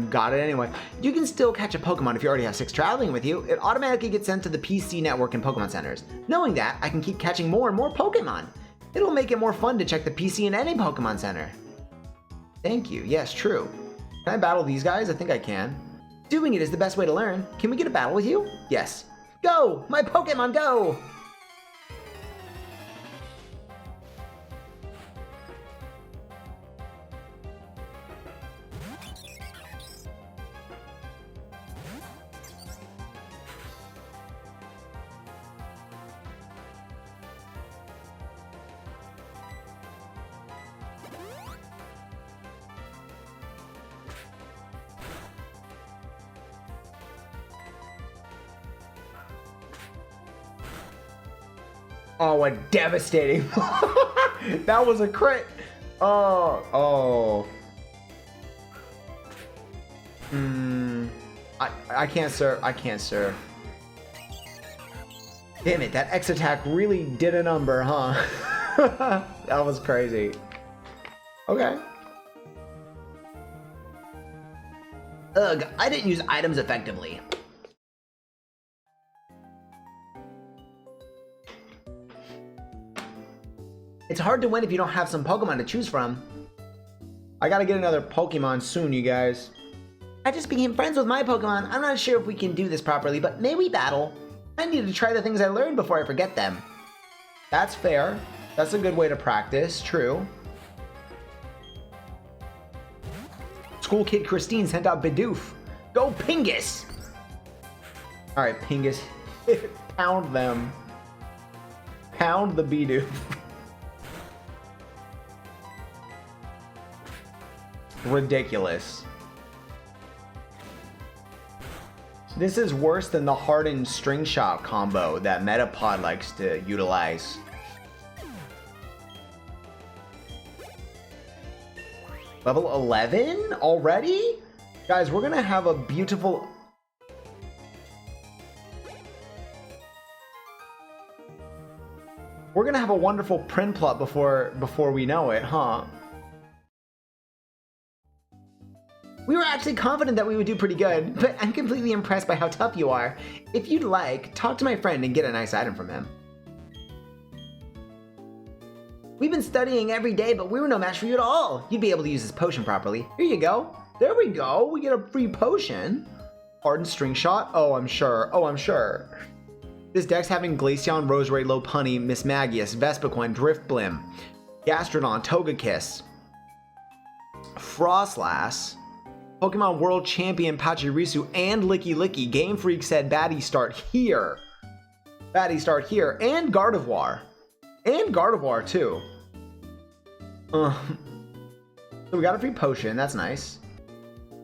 got it anyway. You can still catch a Pokemon if you already have 6 traveling with you. It automatically gets sent to the PC network and Pokemon centers. Knowing that, I can keep catching more and more Pokemon. It'll make it more fun to check the PC in any Pokemon center. Thank you. Yes, true. Can I battle these guys? I think I can. Doing it is the best way to learn. Can we get a battle with you? Yes. Go! My Pokemon, go! Oh, a devastating. That was a crit. Oh. I can't serve. I can't serve. Damn it, that X attack really did a number, huh? That was crazy. Okay. Ugh, I didn't use items effectively. It's hard to win if you don't have some Pokemon to choose from. I gotta get another Pokemon soon, you guys. I just became friends with my Pokemon. I'm not sure if we can do this properly, but may we battle? I need to try the things I learned before I forget them. That's fair. That's a good way to practice, true. School kid Christine sent out Bidoof. Go Pingas! Alright, Pingas. Pound them. Pound the Bidoof. Ridiculous. This is worse than the hardened string shot combo that Metapod likes to utilize. Level 11 already? Guys, we're gonna have a beautiful... We're gonna have a wonderful Prinplup before we know it, huh? We were actually confident that we would do pretty good, but I'm completely impressed by how tough you are. If you'd like, talk to my friend and get a nice item from him. We've been studying every day, but we were no match for you at all. You'd be able to use this potion properly. Here you go. There we go. We get a free potion. Hardened string shot? Oh, I'm sure. Oh, I'm sure. This deck's having Glaceon, Roserade, Lopunny, Mismagius, Vespiquen, Driftblim, Gastrodon, Togekiss, Frostlass, Pokemon World Champion Pachirisu, and Licky Licky. Game Freak said Batty start here. Batty start here. And Gardevoir. And Gardevoir, too. So we got a free potion. That's nice.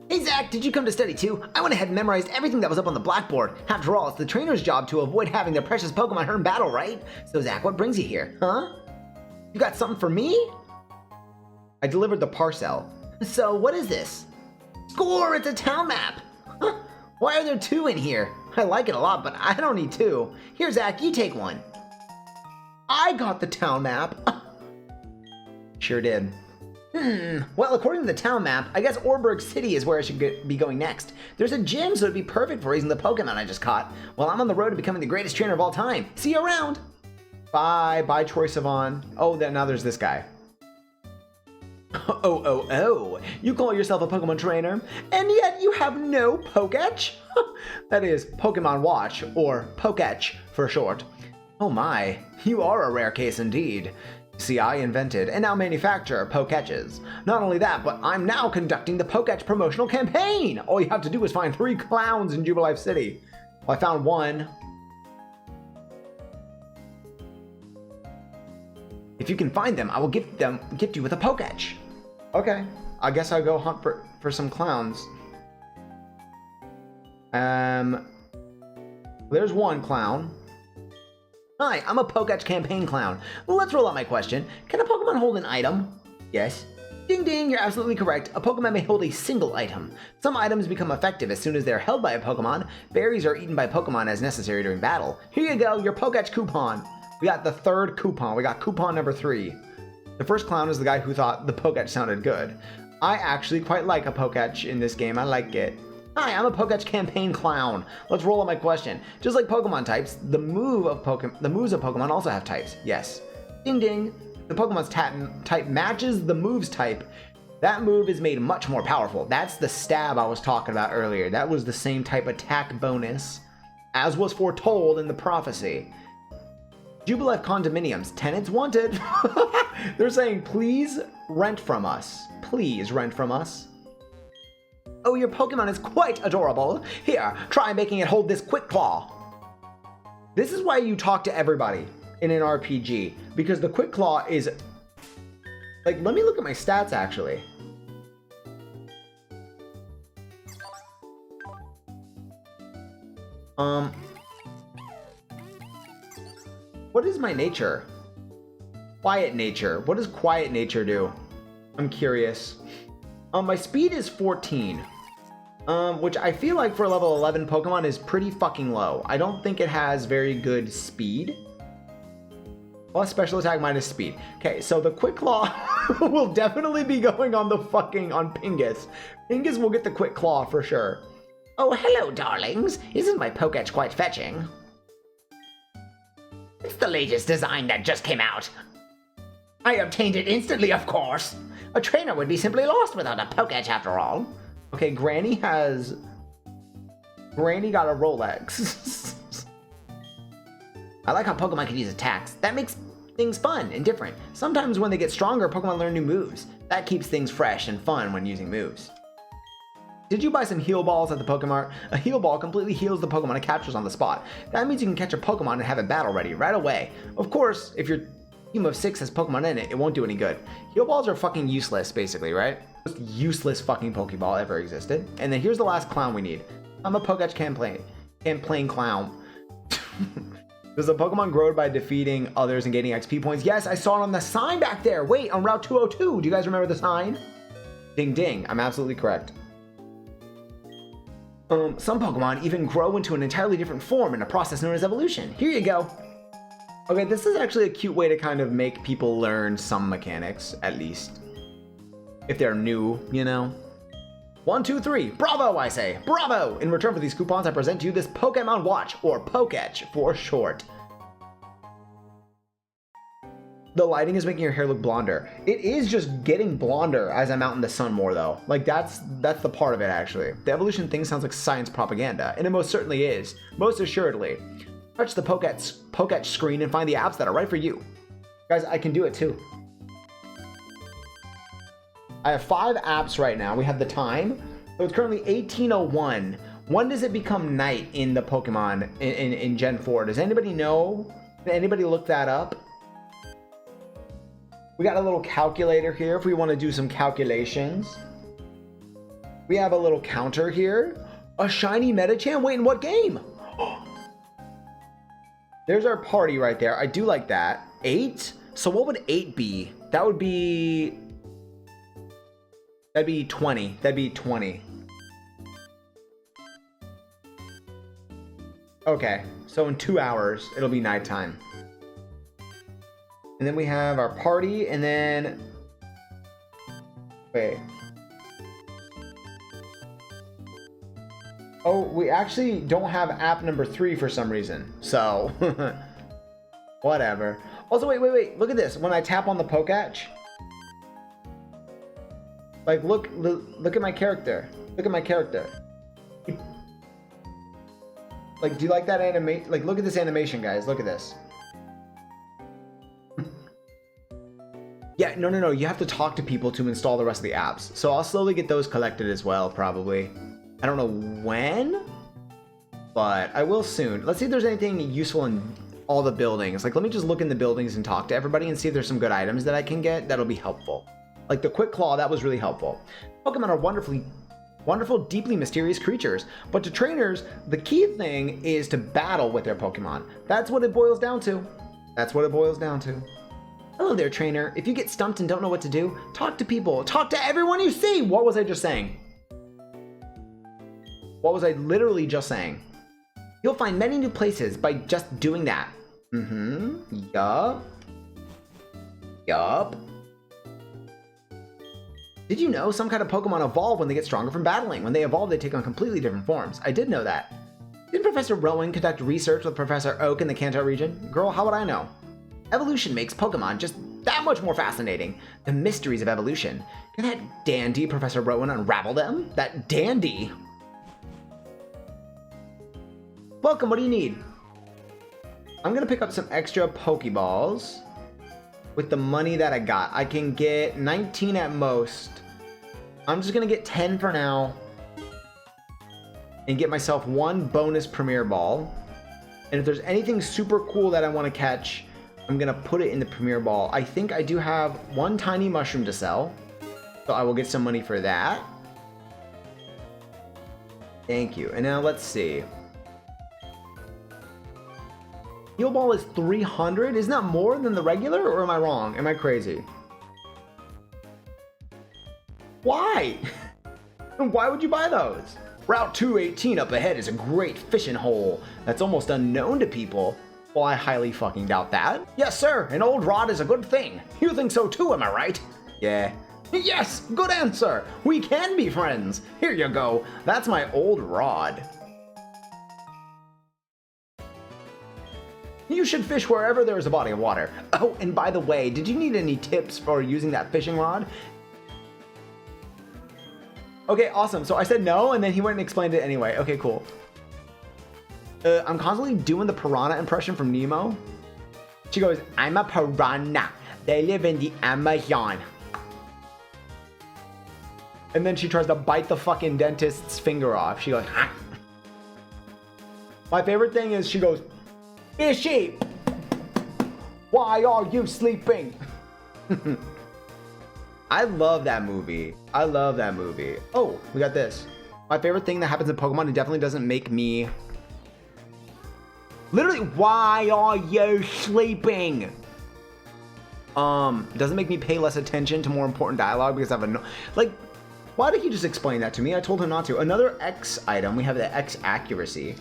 Hey, Zack, did you come to study, too? I went ahead and memorized everything that was up on the blackboard. After all, it's the trainer's job to avoid having their precious Pokemon hurt in battle, right? So, Zack, what brings you here? Huh? You got something for me? I delivered the parcel. So, what is this? Score! It's a town map! Huh? Why are there 2 in here? I like it a lot, but I don't need 2. Here, Zack, you take one. I got the town map. Sure did. Well, according to the town map, I guess Orberg City is where I should be going next. There's a gym, so it'd be perfect for raising the Pokemon I just caught. Well, I'm on the road to becoming the greatest trainer of all time. See you around! Bye. Bye, Troy Sivan. Oh, now there's this guy. Oh. You call yourself a Pokemon trainer, and yet you have no Poketch? That is Pokemon Watch, or Poketch for short. Oh my, you are a rare case indeed. See, I invented and now manufacture Poketches. Not only that, but I'm now conducting the Poketch promotional campaign! All you have to do is find 3 clowns in Jubilife City. Well, I found one. If you can find them, I will gift you with a Poketch. Okay, I guess I'll go hunt for some clowns. There's one clown. Hi, I'm a Poketch campaign clown. Let's roll out my question. Can a Pokemon hold an item? Yes. Ding ding, you're absolutely correct. A Pokemon may hold a single item. Some items become effective as soon as they're held by a Pokemon. Berries are eaten by Pokemon as necessary during battle. Here you go, your Poketch coupon. We got the 3rd coupon. We got coupon number 3. The first clown is the guy who thought the Poketch sounded good. I actually quite like a Poketch in this game. I like it. Hi, I'm a Poketch campaign clown. Let's roll on my question. Just like Pokemon types, the moves of Pokemon also have types. Yes. Ding ding. The Pokemon's type matches the move's type. That move is made much more powerful. That's the stab I was talking about earlier. That was the same type attack bonus as was foretold in the prophecy. Jubilife condominiums. Tenants wanted. They're saying, please rent from us. Please rent from us. Oh, your Pokemon is quite adorable. Here, try making it hold this Quick Claw. This is why you talk to everybody in an RPG, because the Quick Claw is... Like, let me look at my stats, actually. What is my nature? Quiet nature. What does quiet nature do? I'm curious. My speed is 14. Which I feel like for a level 11 Pokemon is pretty fucking low. I don't think it has very good speed. Plus special attack minus speed. Okay, so the Quick Claw will definitely be going on the fucking, on Pingas. Pingas will get the Quick Claw for sure. Oh, hello, darlings. Isn't my Poketch quite fetching? It's the latest design that just came out. I obtained it instantly, of course. A trainer would be simply lost without a Poketch after all. Okay, Granny got a Rolex. I like how Pokemon can use attacks. That makes things fun and different. Sometimes when they get stronger, Pokemon learn new moves. That keeps things fresh and fun when using moves. Did you buy some heal balls at the Pokemart? A heal ball completely heals the Pokemon it captures on the spot. That means you can catch a Pokemon and have it battle ready right away. Of course, if your team of 6 has Pokemon in it, it won't do any good. Heal balls are fucking useless, basically, right? Most useless fucking Pokeball ever existed. And then here's the last clown we need. I'm a Poketch campaign clown. Does a Pokemon grow by defeating others and gaining XP points? Yes, I saw it on the sign back there. Wait, on Route 202. Do you guys remember the sign? Ding ding, I'm absolutely correct. Some Pokemon even grow into an entirely different form in a process known as evolution. Here you go. Okay, this is actually a cute way to kind of make people learn some mechanics, at least. If they're new, you know. 1, 2, 3. Bravo, I say. Bravo! In return for these coupons, I present to you this Pokemon Watch, or Poketch for short. The lighting is making your hair look blonder. It is just getting blonder as I'm out in the sun more, though. Like, that's the part of it, actually. The evolution thing sounds like science propaganda, and it most certainly is. Most assuredly. Touch the Poketch screen and find the apps that are right for you. Guys, I can do it, too. I have 5 apps right now. We have the time. So it's currently 18:01. When does it become night in the Pokemon in Gen 4? Does anybody know? Did anybody look that up? We got a little calculator here if we want to do some calculations. We have a little counter here. A shiny Metachan? Wait, in what game? There's our party right there. I do like that. 8? So what would 8 be? That'd be 20. That'd be 20. Okay, so in 2 hours, it'll be nighttime. And then we have our party, and then... Wait. Oh, we actually don't have app number 3 for some reason. So, whatever. Also, wait. Look at this. When I tap on the Poketch, Like, look at my character. Look at my character. Like, do you like that animation? Like, look at this animation, guys. Look at this. Yeah, no. You have to talk to people to install the rest of the apps. So I'll slowly get those collected as well, probably. I don't know when, but I will soon. Let's see if there's anything useful in all the buildings. Like, let me just look in the buildings and talk to everybody and see if there's some good items that I can get that'll be helpful. Like the quick claw, that was really helpful. Pokemon are wonderful, deeply mysterious creatures. But to trainers, the key thing is to battle with their Pokemon. That's what it boils down to. That's what it boils down to. Hello there, trainer. If you get stumped and don't know what to do, talk to people. Talk to everyone you see. What was I just saying? What was I literally just saying? You'll find many new places by just doing that. Yup. Did you know some kind of Pokemon evolve when they get stronger from battling? When they evolve, they take on completely different forms. I did know that. Didn't Professor Rowan conduct research with Professor Oak in the Kanto region? Girl, how would I know? Evolution makes Pokemon just that much more fascinating. The mysteries of evolution. Can that dandy Professor Rowan unravel them? That dandy. Welcome, what do you need? I'm gonna pick up some extra Pokeballs with the money that I got. I can get 19 at most. I'm just gonna get 10 for now and get myself one bonus Premier Ball. And if there's anything super cool that I want to catch, I'm gonna put it in the Premier Ball. I think I do have one tiny mushroom to sell, so I will get some money for that. Thank you. And now let's see. Heal Ball is 300. Isn't that more than the regular, or am I wrong? Am I crazy? Why? Why would you buy those? Route 218 up ahead is a great fishing hole that's almost unknown to people. Well, I highly fucking doubt that. Yes, sir. An old rod is a good thing. You think so too, am I right? Yeah. Yes, good answer. We can be friends. Here you go. That's my old rod. You should fish wherever there is a body of water. Oh, and by the way, did you need any tips for using that fishing rod? Okay, awesome. So I said no, and then he went and explained it anyway. Okay, cool. I'm constantly doing the piranha impression from Nemo. She goes, I'm a piranha. They live in the Amazon. And then she tries to bite the fucking dentist's finger off. She goes, ha. My favorite thing is she goes, Fishy! Why are you sleeping? I love that movie. I love that movie. Oh, we got this. My favorite thing that happens in Pokemon, it definitely doesn't make me... Literally, why are you sleeping? Doesn't make me pay less attention to more important dialogue because I have a no... Like, why did he just explain that to me? I told him not to. Another X item. We have the X accuracy.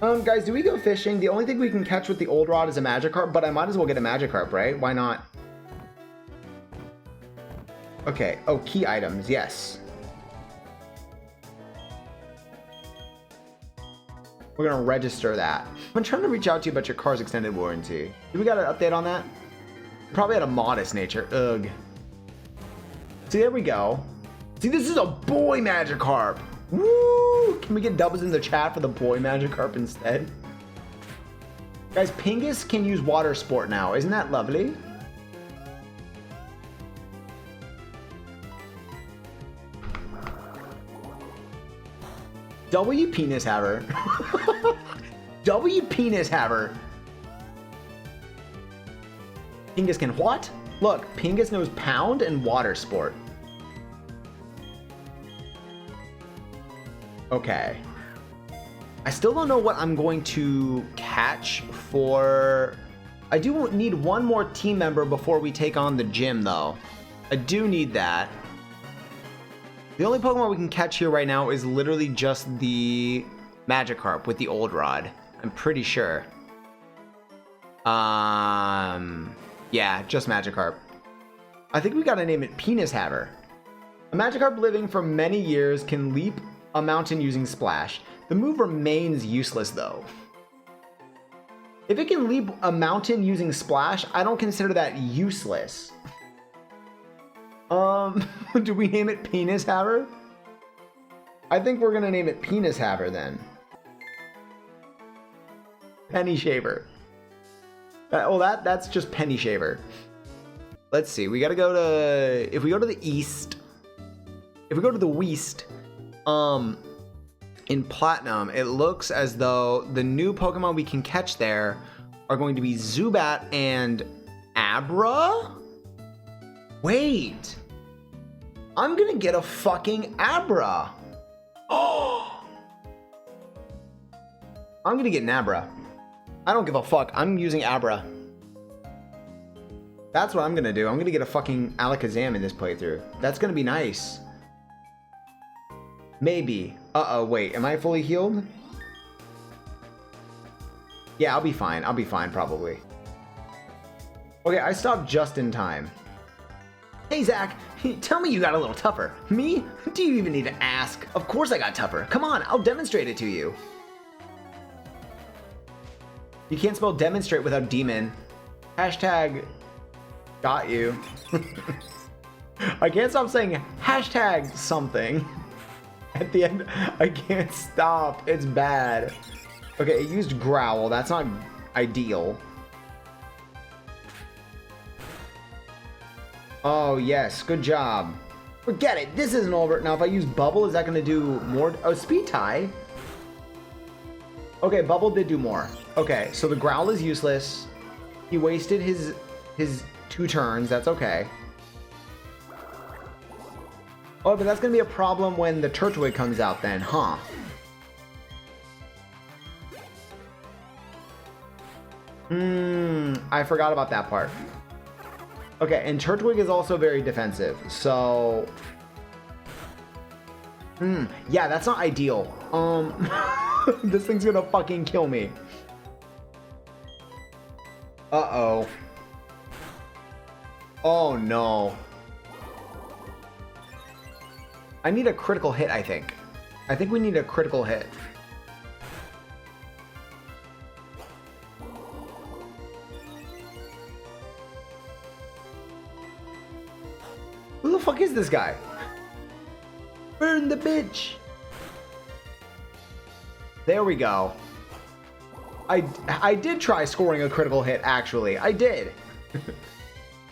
Guys, do we go fishing? The only thing we can catch with the old rod is a Magikarp, but I might as well get a Magikarp, right? Why not? Okay. Oh, key items. Yes. We're gonna register that. I'm trying to reach out to you about your car's extended warranty. Do we got an update on that? Probably at a modest nature. Ugh. See, there we go. See, this is a boy Magikarp. Woo! Can we get dubs in the chat for the boy Magikarp instead? Guys, Pingas can use water sport now. Isn't that lovely? W penis haver. W penis haver. Pingas can what? Look, Pingas knows pound and water sport. Okay. I still don't know what I'm going to catch for... I do need one more team member before we take on the gym, though. I do need that. The only Pokemon we can catch here right now is literally just the Magikarp with the old rod. I'm pretty sure. Yeah, just Magikarp. I think we gotta name it Penis Haver. A Magikarp living for many years can leap a mountain using Splash. The move remains useless though. If it can leap a mountain using Splash, I don't consider that useless. Do we name it Penis Haver? I think we're gonna name it Penis Haver then. Penny Shaver. Well, that's just Penny Shaver. Let's see. We gotta go to. If we go to the east. If we go to the west. In Platinum, it looks as though the new Pokemon we can catch there are going to be Zubat and Abra? Wait. I'm gonna get a fucking Abra. Oh! I'm gonna get an Abra. I don't give a fuck. I'm using Abra. That's what I'm gonna do. I'm gonna get a fucking Alakazam in this playthrough. That's gonna be nice. Maybe. Uh-oh, wait. Am I fully healed? Yeah, I'll be fine. I'll be fine, probably. Okay, I stopped just in time. Hey, Zack. Tell me you got a little tougher. Me? Do you even need to ask? Of course I got tougher. Come on, I'll demonstrate it to you. You can't spell demonstrate without demon. Hashtag got you. I can't stop saying hashtag something. At the end, I can't stop. It's bad. Okay, it used growl. That's not ideal. Oh, yes. Good job. Forget it. This isn't over. Now, if I use bubble, is that going to do more? Oh, speed tie. Okay, bubble did do more. Okay, so the growl is useless. He wasted his 2 turns. That's okay. Oh, but that's going to be a problem when the Turtwig comes out then, huh? I forgot about that part. Okay, and Turtwig is also very defensive, so... yeah, that's not ideal. This thing's gonna fucking kill me. Uh-oh. Oh, no. I need a critical hit, I think. I think we need a critical hit. Who the fuck is this guy? Burn the bitch! There we go. I did try scoring a critical hit, actually. I did.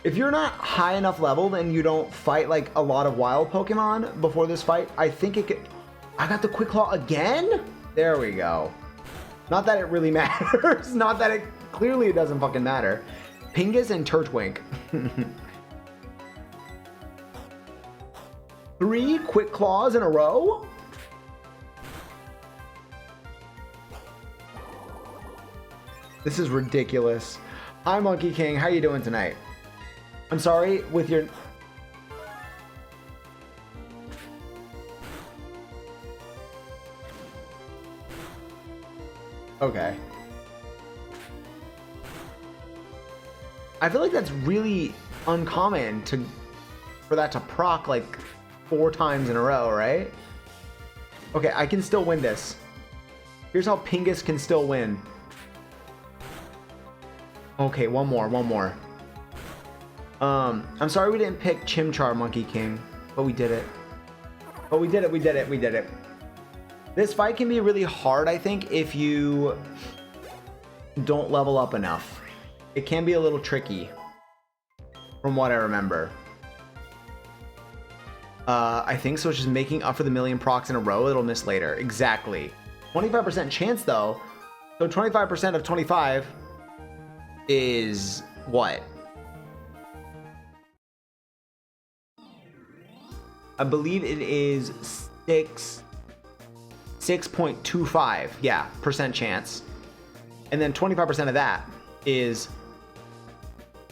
If you're not high enough leveled and you don't fight like a lot of wild Pokemon before this fight, I think it could... I got the Quick Claw again? There we go. Not that it really matters. Not that it... Clearly it doesn't fucking matter. Pingas and Turtwig. 3 Quick Claws in a row? This is ridiculous. Hi, Monkey King. How you doing tonight? I'm sorry, with your... Okay. I feel like that's really uncommon for that to proc like 4 times in a row, right? Okay, I can still win this. Here's how Pingas can still win. Okay, one more. I'm sorry we didn't pick Chimchar, Monkey King, but we did it. But we did it. This fight can be really hard, I think, if you don't level up enough. It can be a little tricky, from what I remember. I think so. It's just making up for the million procs in a row. It'll miss later. Exactly. 25% chance, though. So 25% of 25 is what? I believe it is 6.25, yeah, percent chance. And then 25% of that is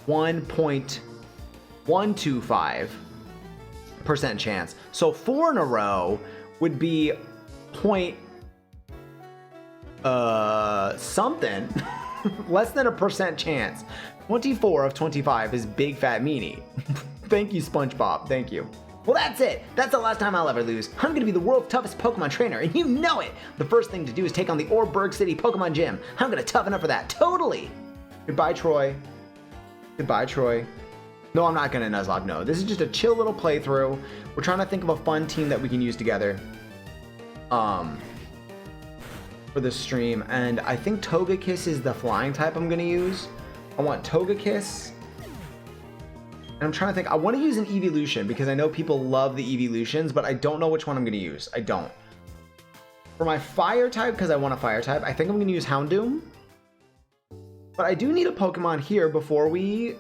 1.125% chance. So 4 in a row would be something. Less than a percent chance. 24 of 25 is big fat meanie. Thank you, SpongeBob. Thank you. Well, that's it. That's the last time I'll ever lose. I'm gonna be the world's toughest Pokemon trainer, and you know it. The first thing to do is take on the Orberg City Pokemon Gym. I'm gonna toughen up for that. Totally. Goodbye, Troy. Goodbye, Troy. No, I'm not gonna Nuzlocke, no. This is just a chill little playthrough. We're trying to think of a fun team that we can use together. For the stream. And I think Togekiss is the flying type I'm gonna use. I want Togekiss. And I'm trying to think, I want to use an evolution because I know people love the evolutions, but I don't know which one I'm gonna use. I don't. For my fire type, because I want a fire type, I think I'm gonna use Houndoom. But I do need a Pokemon here before we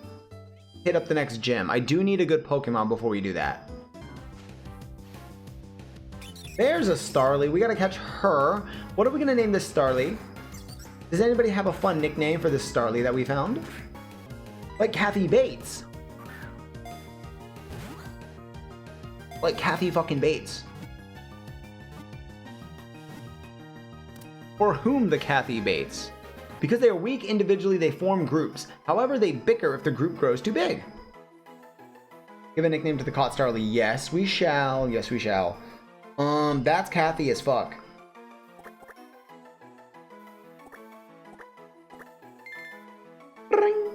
hit up the next gym. I do need a good Pokemon before we do that. There's a Starly. We gotta catch her. What are we gonna name this Starly? Does anybody have a fun nickname for this Starly that we found? Like Kathy Bates. Like Kathy fucking Bates. For whom the Kathy Bates? Because they are weak individually, they form groups. However, they bicker if the group grows too big. Give a nickname to the caught Starly. Yes, we shall. Yes, we shall. That's Kathy as fuck. Ring.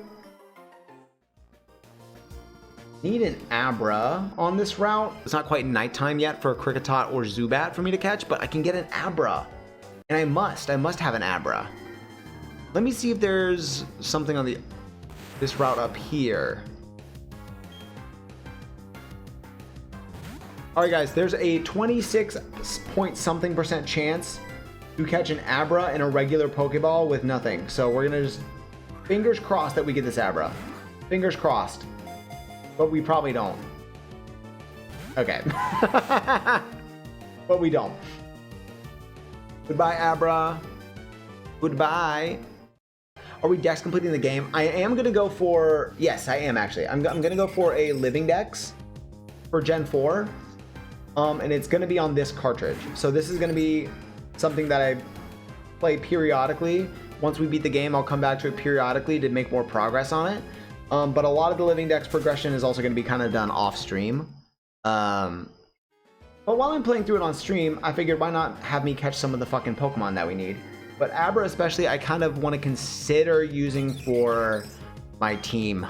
Need an Abra on this route. It's not quite nighttime yet for a Kricketot or Zubat for me to catch, but I can get an Abra. And I must have an Abra. Let me see if there's something on this route up here. Alright guys, there's a 26 point something % chance to catch an Abra and a regular Pokeball with nothing. So we're gonna just, fingers crossed that we get this Abra. Fingers crossed. But we probably don't. Okay. But we don't. Goodbye, Abra. Goodbye. Are we dex completing the game? I am gonna go for, yes, I am actually. I'm gonna go for a living dex for Gen 4. And it's gonna be on this cartridge. So this is gonna be something that I play periodically. Once we beat the game, I'll come back to it periodically to make more progress on it. But a lot of the living dex progression is also gonna be kind of done off stream. But while I'm playing through it on stream, I figured why not have me catch some of the fucking Pokemon that we need. But Abra especially, I kind of want to consider using for my team.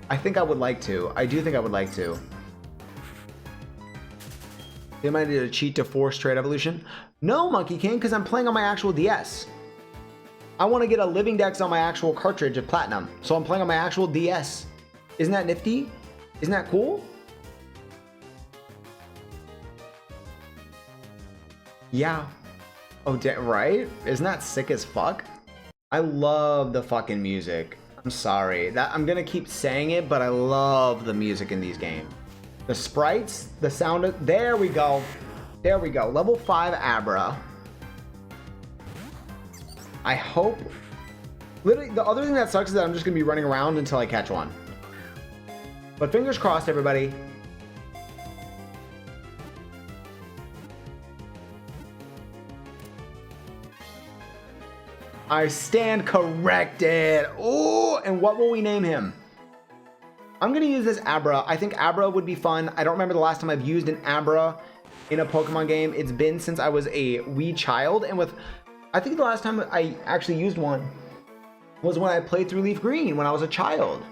I think I would like to. I do think I would like to. They might need to cheat to force trade evolution. No, Monkey King, because I'm playing on my actual DS. I want to get a living dex on my actual cartridge of Platinum. So I'm playing on my actual DS. Isn't that nifty? Isn't that cool? Yeah. Oh, right? Isn't that sick as fuck? I love the fucking music. I'm sorry. I'm gonna keep saying it, but I love the music in these games. The sprites, the sound of, there we go. There we go. Level 5 Abra. I hope. Literally, the other thing that sucks is that I'm just gonna be running around until I catch one. But fingers crossed, everybody. I stand corrected. Oh, and what will we name him? I'm gonna use this Abra. I think Abra would be fun. I don't remember the last time I've used an Abra in a Pokemon game. It's been since I was a wee child, and I think the last time I actually used one was when I played through Leaf Green when I was a child.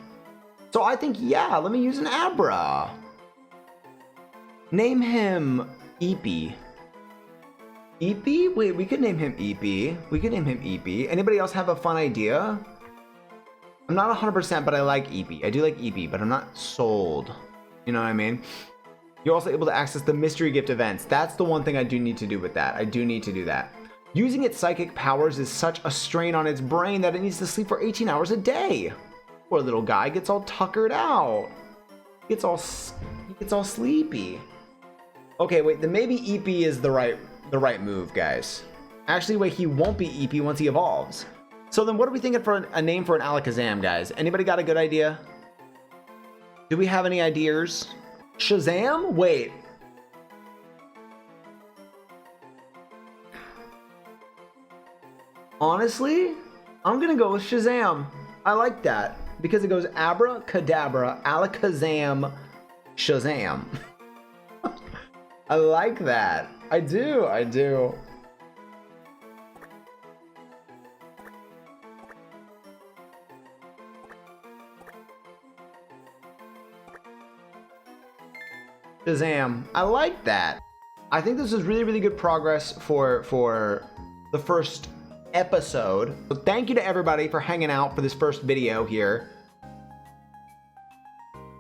So I think, yeah, let me use an Abra. Name him Eepee. Eepee? Wait, we could name him Eepee. We could name him Eepee. Anybody else have a fun idea? I'm not 100%, but I like Eepee. I do like Eepee, but I'm not sold. You know what I mean? You're also able to access the mystery gift events. That's the one thing I do need to do with that. I do need to do that. Using its psychic powers is such a strain on its brain that it needs to sleep for 18 hours a day. Poor little guy gets all tuckered out. He gets all sleepy. Okay, wait, then maybe Eepee is the right move, guys. Actually, wait, he won't be Eepee once he evolves. So then what are we thinking for a name for an Alakazam, guys? Anybody got a good idea? Do we have any ideas? Shazam? Wait. Honestly, I'm gonna go with Shazam. I like that because it goes Abracadabra, Alakazam, Shazam. I like that. I do. Shazam. I like that. I think this is really, really good progress for the first episode. So thank you to everybody for hanging out for this first video here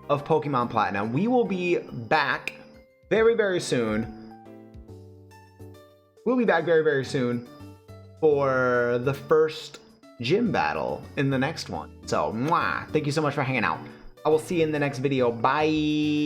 of Pokemon Platinum. We will be back very, very soon. We'll be back very, very soon for the first gym battle in the next one. So, thank you so much for hanging out. I will see you in the next video. Bye.